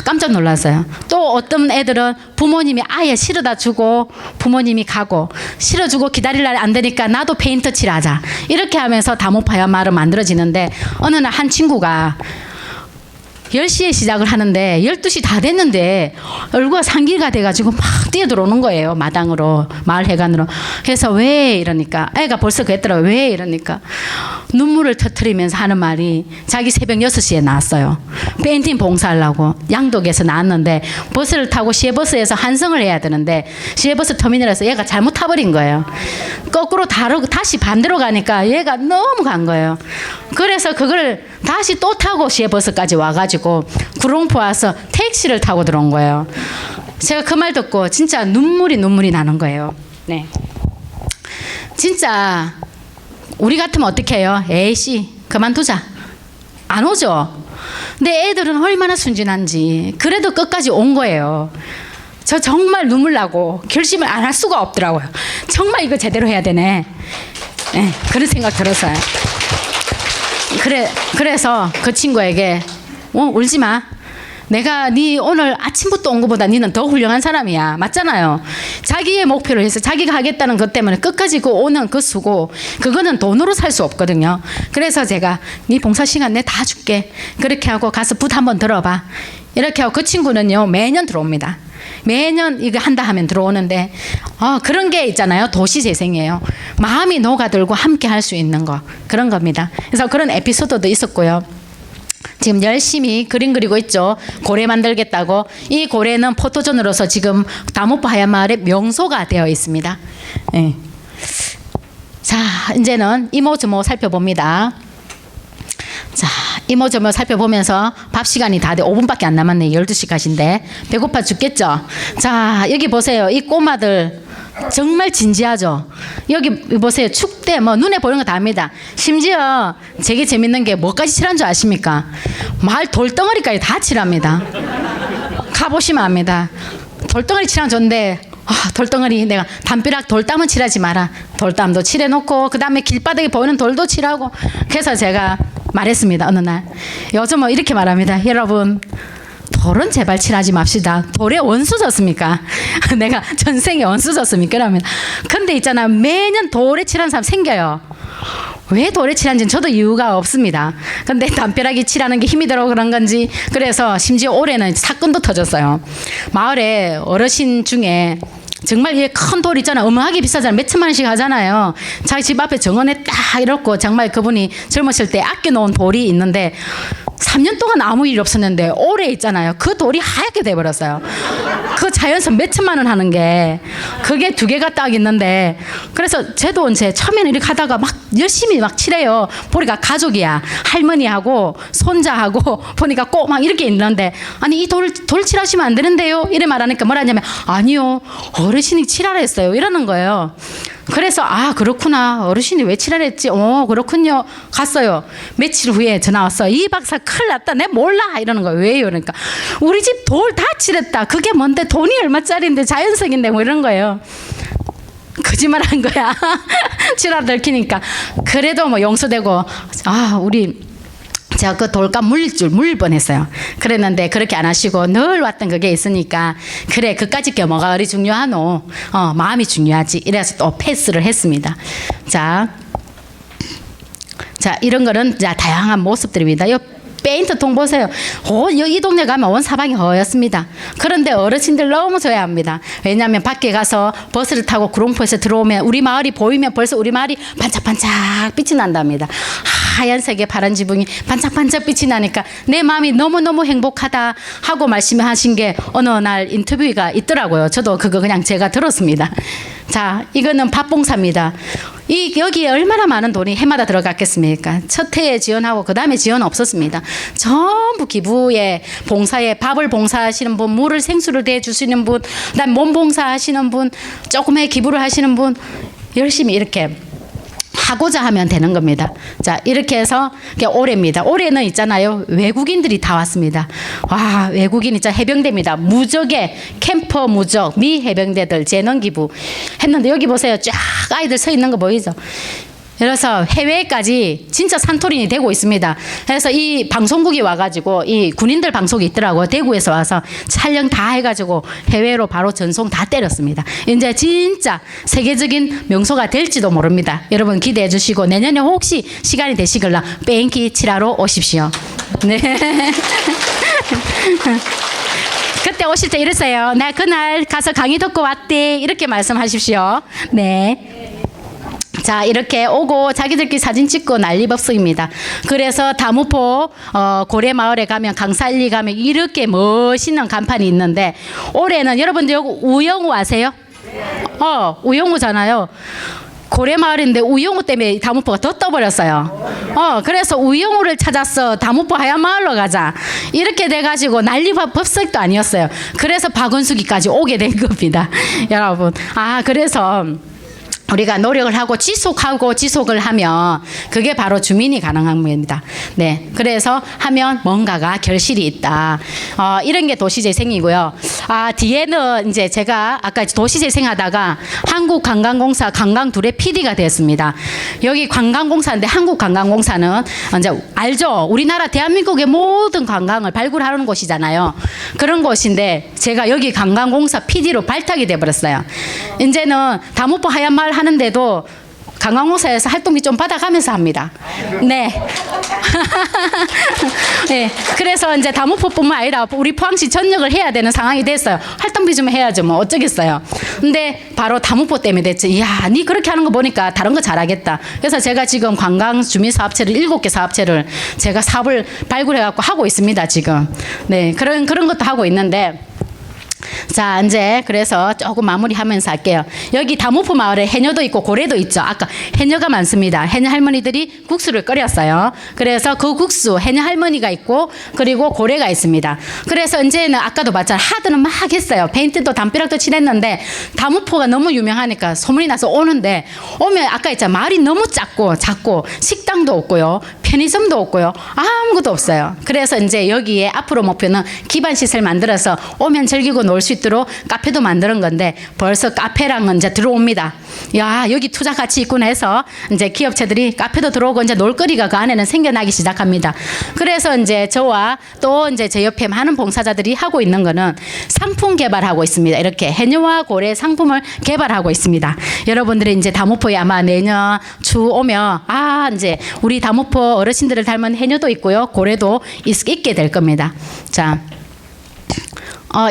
깜짝 놀랐어요. 또 어떤 애들은 부모님이 아예 실어다 주고 부모님이 가고 실어주고 기다릴 날 안 되니까 나도 페인트 칠하자 이렇게 하면서 다목파야 마을을 만들어지는데 어느 날 한 친구가 10시에 시작을 하는데 12시 다 됐는데 얼굴가 상기가 돼가지고 막 뛰어들어오는 거예요. 마당으로 마을 해관으로. 그래서 왜 이러니까 애가 벌써 그랬더라고요. 왜 이러니까 눈물을 터뜨리면서 하는 말이 자기 새벽 6시에 나왔어요. 페인팅 봉사하려고 양덕에서 나왔는데 버스를 타고 시외버스에서 한성을 해야 되는데 시외버스 터미널에서 얘가 잘못 타버린 거예요. 거꾸로 다시 반대로 가니까 얘가 너무 간 거예요. 그래서 그걸 다시 또 타고 시외버스까지 와가지고 구롱포 와서 택시를 타고 들어온 거예요. 제가 그 말 듣고 진짜 눈물이 나는 거예요. 네. 진짜 우리 같으면 어떻게 해요? 에이씨 그만두자. 안 오죠. 근데 애들은 얼마나 순진한지 그래도 끝까지 온 거예요. 저 정말 눈물 나고 결심을 안 할 수가 없더라고요. 정말 이거 제대로 해야 되네. 네, 그런 생각 들었어요. 그래서 그 친구에게 울지 마. 내가 네 오늘 아침부터 온 것보다 네는 더 훌륭한 사람이야. 맞잖아요. 자기의 목표를 해서 자기가 하겠다는 것 때문에 끝까지 그 오는 그 수고 그거는 돈으로 살 수 없거든요. 그래서 제가 네 봉사 시간 내 다 줄게. 그렇게 하고 가서 붓 한번 들어봐. 이렇게 하고 그 친구는요 매년 들어옵니다. 매년 이거 한다 하면 들어오는데 그런 게 있잖아요. 도시재생이에요. 마음이 녹아들고 함께 할 수 있는 거 그런 겁니다. 그래서 그런 에피소드도 있었고요. 지금 열심히 그림 그리고 있죠. 고래 만들겠다고. 이 고래는 포토존으로서 지금 다목포 하얀마을의 명소가 되어 있습니다. 예. 자, 이제는 이모저모 살펴봅니다. 자, 이모저모 살펴보면서 밥 시간이 다 돼 5분밖에 안 남았네. 12시까지인데 배고파 죽겠죠. 자, 여기 보세요. 이 꼬마들 정말 진지하죠. 여기 보세요. 축대 뭐 눈에 보이는 거 다 합니다. 심지어 되게 재밌는 게 뭐까지 칠한 줄 아십니까? 마을 돌덩어리까지 다 칠합니다. 가보시면 압니다. 돌덩어리 칠한 좋은데 돌덩어리 내가 담벼락 돌담은 칠하지 마라. 돌담도 칠해놓고 그 다음에 길바닥에 보이는 돌도 칠하고. 그래서 제가 말했습니다. 어느 날 요즘은 이렇게 말합니다. 여러분 돌은 제발 칠하지 맙시다. 돌에 원수 졌습니까? 내가 전생에 원수 졌습니까? 그러면 근데 있잖아 매년 돌에 칠하는 사람 생겨요. 왜 돌에 칠한지는 저도 이유가 없습니다. 근데 담벼락이 칠하는 게 힘이 들어 그런 건지 그래서 심지어 올해는 사건도 터졌어요. 마을에 어르신 중에 정말 이 큰 돌 있잖아. 어마하게 비싸잖아. 몇 천만 원씩 하잖아요. 자기 집 앞에 정원에 딱 이렇고 정말 그분이 젊으실 때 아껴놓은 돌이 있는데 3년 동안 아무 일 없었는데 올해 있잖아요. 그 돌이 하얗게 돼버렸어요. 그 자연선 몇 천만 원 하는 게 그게 2개가 딱 있는데 그래서 저도 이제 처음에는 이렇게 하다가 막 열심히 막 칠해요. 보니까 가족이야. 할머니하고 손자하고 보니까 꼭 막 이렇게 있는데 아니 이 돌 칠하시면 안 되는데요. 이래 말하니까 뭐라 하냐면 아니요 어르신이 칠하라 했어요. 이러는 거예요. 그래서 아 그렇구나 어르신이 왜 칠하라 했지 그렇군요 갔어요. 며칠 후에 전화 왔어. 이 박사 큰일 났다 내 몰라 이러는 거예요. 왜요? 그러니까 우리 집 돌 다 칠했다. 그게 뭔데 돈이 얼마짜리인데 자연석인데 뭐 이런 거예요. 거짓말한 거야. 칠하다 들키니까 그래도 뭐 용서되고 우리 제가 그 돌값 물릴 뻔했어요. 그랬는데 그렇게 안 하시고 늘 왔던 그게 있으니까 그래 그까짓 게 뭐가 그리 중요하노. 마음이 중요하지. 이래서 또 패스를 했습니다. 자 이런 거는 다양한 모습들입니다. 요 페인트통 보세요. 이 동네 가면 온 사방이 허였습니다. 그런데 어르신들 너무 좋아합니다. 왜냐하면 밖에 가서 버스를 타고 구룡포에서 들어오면 우리 마을이 보이면 벌써 우리 마을이 반짝반짝 빛이 난답니다. 하얀색의 파란 지붕이 반짝반짝 빛이 나니까 내 마음이 너무너무 행복하다 하고 말씀하신 게 어느 날 인터뷰가 있더라고요. 저도 그거 그냥 제가 들었습니다. 자, 이거는 밥봉사입니다. 여기에 얼마나 많은 돈이 해마다 들어갔겠습니까? 첫 해에 지원하고 그 다음에 지원 없었습니다. 전부 기부에 봉사에 밥을 봉사하시는 분, 물을 생수를 대주시는 분, 그다음 몸 봉사하시는 분, 조금의 기부를 하시는 분 열심히 이렇게 하고자 하면 되는 겁니다. 자, 이렇게 해서 올해입니다. 올해는 있잖아요. 외국인들이 다 왔습니다. 와, 외국인 있잖아. 해병대입니다. 무적의 캠퍼 무적 미 해병대들 재능 기부 했는데 여기 보세요. 쫙 아이들 서 있는 거 보이죠? 그래서 해외까지 진짜 산토린이 되고 있습니다. 그래서 이 방송국이 와가지고 이 군인들 방송이 있더라고요. 대구에서 와서 촬영 다 해가지고 해외로 바로 전송 다 때렸습니다. 이제 진짜 세계적인 명소가 될지도 모릅니다. 여러분 기대해 주시고 내년에 혹시 시간이 되시길라 뺑기 칠하러 오십시오. 네. 그때 오실 때 이러세요. 나 그날 가서 강의 듣고 왔대. 이렇게 말씀하십시오. 네. 자, 이렇게 오고 자기들끼리 사진 찍고 난리법석입니다. 그래서 다무포 고래마을에 가면 강살리 가면 이렇게 멋있는 간판이 있는데 올해는 여러분들 여기 우영우 아세요? 우영우잖아요. 고래마을인데 우영우 때문에 다무포가 더 떠버렸어요. 그래서 우영우를 찾았어. 다무포 하얀마을로 가자. 이렇게 돼가지고 난리법석도 아니었어요. 그래서 박은숙이까지 오게 된 겁니다. 여러분. 그래서 우리가 노력을 하고 지속을 하면 그게 바로 주민이 가능한 겁니다. 네, 그래서 하면 뭔가가 결실이 있다. 이런 게 도시재생이고요. 뒤에는 이제 제가 아까 도시재생하다가 한국관광공사 관광둘의 PD가 됐습니다. 여기 관광공사인데 한국관광공사는 이제 알죠? 우리나라 대한민국의 모든 관광을 발굴하는 곳이잖아요. 그런 곳인데 제가 여기 관광공사 PD로 발탁이 돼버렸어요. 이제는 다무포 하얀마을 하는데도 관광공사에서 활동비 좀 받아가면서 합니다. 네. 네. 그래서 이제 다무포뿐만 아니라 우리 포항시 전역을 해야 되는 상황이 됐어요. 활동비 좀 해야죠. 뭐 어쩌겠어요. 근데 바로 다무포 때문에 됐지. 이야, 니 그렇게 하는 거 보니까 다른 거 잘하겠다. 그래서 제가 지금 관광 주민 사업체를 7개 사업체를 제가 사업을 발굴해 갖고 하고 있습니다, 지금. 네. 그런 것도 하고 있는데 자, 이제 그래서 조금 마무리하면서 할게요. 여기 다무포 마을에 해녀도 있고 고래도 있죠. 아까 해녀가 많습니다. 해녀 할머니들이 국수를 끓였어요. 그래서 그 국수 해녀 할머니가 있고 그리고 고래가 있습니다. 그래서 이제는 아까도 봤잖아요. 하드는 막 했어요. 페인트도 담벼락도 칠했는데 다무포가 너무 유명하니까 소문이 나서 오는데 오면 아까 있잖아요. 마을이 너무 작고 식당도 없고요. 편의점도 없고요. 아무것도 없어요. 그래서 이제 여기에 앞으로 목표는 기반 시설 만들어서 오면 즐기고 놀 수 있도록 카페도 만드는 건데 벌써 카페랑은 이제 들어옵니다. 야, 여기 투자 가치 있구나 해서 이제 기업체들이 카페도 들어오고 이제 놀거리가 그 안에는 생겨나기 시작합니다. 그래서 이제 저와 또 이제 제 옆에 많은 봉사자들이 하고 있는 거는 상품 개발하고 있습니다. 이렇게 해녀와 고래 상품을 개발하고 있습니다. 여러분들이 이제 다무포에 아마 내년 추 오면 이제 우리 다무포 어르신들을 닮은 해녀도 있고요. 고래도 있게 될 겁니다. 자.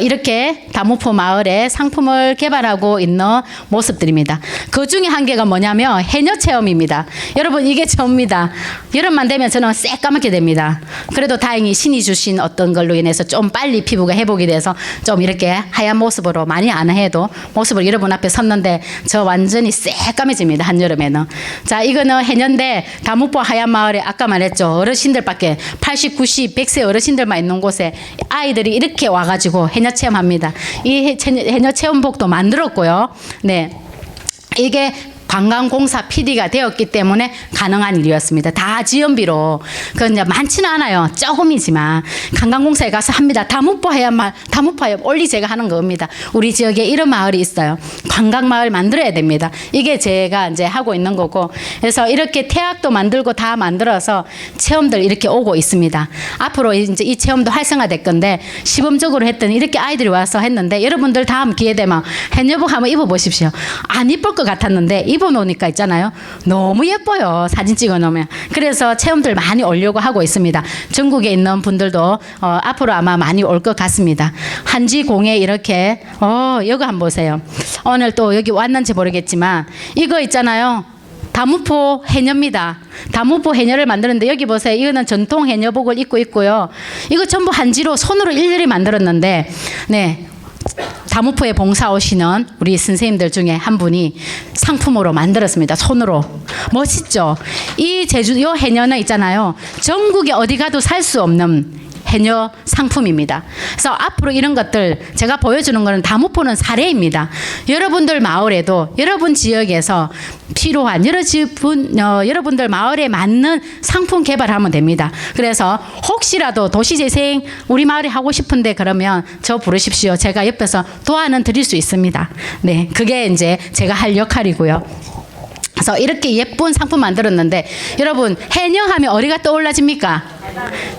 이렇게 다무포 마을에 상품을 개발하고 있는 모습들입니다. 그 중에 한 개가 뭐냐면 해녀 체험입니다. 여러분 이게 처음입니다. 여름만 되면 저는 새까맣게 됩니다. 그래도 다행히 신이 주신 어떤 걸로 인해서 좀 빨리 피부가 회복이 돼서 좀 이렇게 하얀 모습으로 많이 안 해도 모습을 여러분 앞에 섰는데 저 완전히 새까매집니다. 한여름에는. 자, 이거는 해녀인데 다무포 하얀 마을에 아까 말했죠. 어르신들밖에 80, 90, 100세 어르신들만 있는 곳에 아이들이 이렇게 와가지고 해녀 체험합니다. 이 해녀 체험복도 만들었고요. 네, 이게 관광공사 PD가 되었기 때문에 가능한 일이었습니다. 다 지원비로. 그 이제 많지는 않아요. 조금이지만 관광공사에 가서 합니다. 다무포 하얀 마을, 다무포 하얀 원리 제가 하는 겁니다. 우리 지역에 이런 마을이 있어요. 관광마을 만들어야 됩니다. 이게 제가 이제 하고 있는 거고. 그래서 이렇게 태학도 만들고 다 만들어서 체험들 이렇게 오고 있습니다. 앞으로 이제 이 체험도 활성화될 건데 시범적으로 했더니 이렇게 아이들이 와서 했는데 여러분들 다음 기회 되면 해녀복 한번 입어보십시오. 안 이쁠 것 같았는데 입어놓으니까 있잖아요. 너무 예뻐요. 사진 찍어놓으면. 그래서 체험들 많이 오려고 하고 있습니다. 전국에 있는 분들도 앞으로 아마 많이 올 것 같습니다. 한지공에 이렇게 이거 한번 보세요. 오늘 또 여기 왔는지 모르겠지만 이거 있잖아요. 다무포 해녀입니다. 다무포 해녀를 만드는데 여기 보세요. 이거는 전통 해녀복을 입고 있고요. 이거 전부 한지로 손으로 일일이 만들었는데 네. 다무포에 봉사 오시는 우리 선생님들 중에 한 분이 상품으로 만들었습니다. 손으로. 멋있죠? 이 제주도 해녀는 있잖아요. 전국에 어디 가도 살 수 없는 해녀 상품입니다. 그래서 앞으로 이런 것들 제가 보여주는 거는 다무포는 사례입니다. 여러분들 마을에도 여러분 지역에서 필요한 여러분들 마을에 맞는 상품 개발하면 됩니다. 그래서 혹시라도 도시재생 우리 마을에 하고 싶은데 그러면 저 부르십시오. 제가 옆에서 도와는 드릴 수 있습니다. 네, 그게 이제 제가 할 역할이고요. 그래서 이렇게 예쁜 상품 만들었는데 여러분 해녀하면 어디가 떠올라집니까?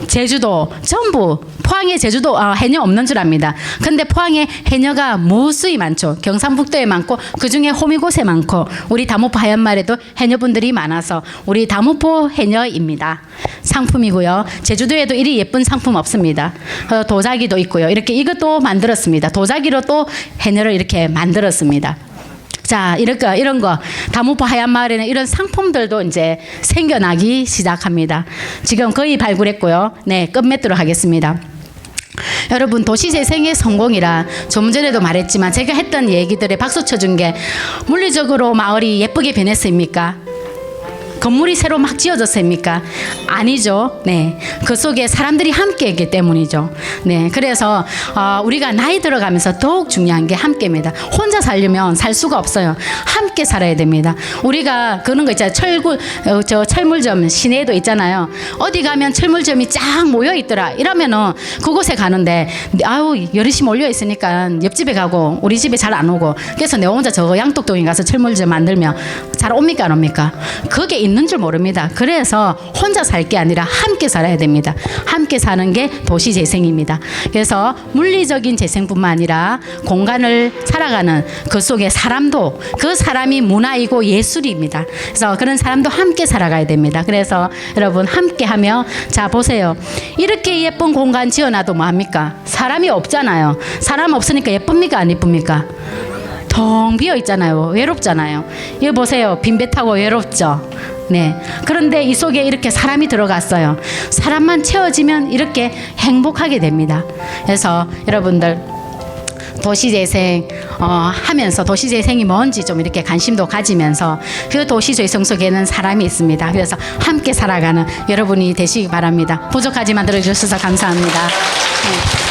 제주도 전부 포항에 제주도 해녀 없는 줄 압니다. 근데 포항에 해녀가 무수히 많죠. 경상북도에 많고 그중에 호미곶에 많고 우리 다무포 하얀마을에도 해녀분들이 많아서 우리 다무포 해녀입니다. 상품이고요. 제주도에도 이리 예쁜 상품 없습니다. 도자기도 있고요. 이렇게 이것도 만들었습니다. 도자기로 또 해녀를 이렇게 만들었습니다. 자, 이런 거 다무포 하얀 마을에는 이런 상품들도 이제 생겨나기 시작합니다. 지금 거의 발굴했고요. 네, 끝맺도록 하겠습니다. 여러분 도시재생의 성공이라 좀 전에도 말했지만 제가 했던 얘기들에 박수 쳐준 게 물리적으로 마을이 예쁘게 변했습니까? 건물이 새로 막 지어졌습니까? 아니죠. 네, 그 속에 사람들이 함께했기 때문이죠. 네, 그래서 우리가 나이 들어가면서 더욱 중요한 게 함께입니다. 혼자 살려면 살 수가 없어요. 함께 살아야 됩니다. 우리가 그런 거 있잖아요. 철물점 시내에도 있잖아요. 어디 가면 철물점이 쫙 모여 있더라. 이러면은 그곳에 가는데 여럿이 몰려 있으니까 옆집에 가고 우리 집에 잘 안 오고 그래서 내 혼자 저 양떡동에 가서 철물점 만들면 잘 옵니까 안 옵니까? 거기에 있는 있는 줄 모릅니다. 그래서 혼자 살 게 아니라 함께 살아야 됩니다. 함께 사는 게 도시 재생입니다. 그래서 물리적인 재생뿐만 아니라 공간을 살아가는 그 속에 사람도, 그 사람이 문화이고 예술입니다. 그래서 그런 사람도 함께 살아가야 됩니다. 그래서 여러분 함께 하며, 자 보세요. 이렇게 예쁜 공간 지어놔도 뭐합니까? 사람이 없잖아요. 사람 없으니까 예쁩니까? 안 예쁩니까? 텅 비어 있잖아요. 외롭잖아요. 이거 보세요. 빈배 타고 외롭죠. 네. 그런데 이 속에 이렇게 사람이 들어갔어요. 사람만 채워지면 이렇게 행복하게 됩니다. 그래서 여러분들 도시재생 하면서 도시재생이 뭔지 좀 이렇게 관심도 가지면서 그 도시재생 속에는 사람이 있습니다. 그래서 함께 살아가는 여러분이 되시기 바랍니다. 부족하지만 들어주셔서 감사합니다. 네.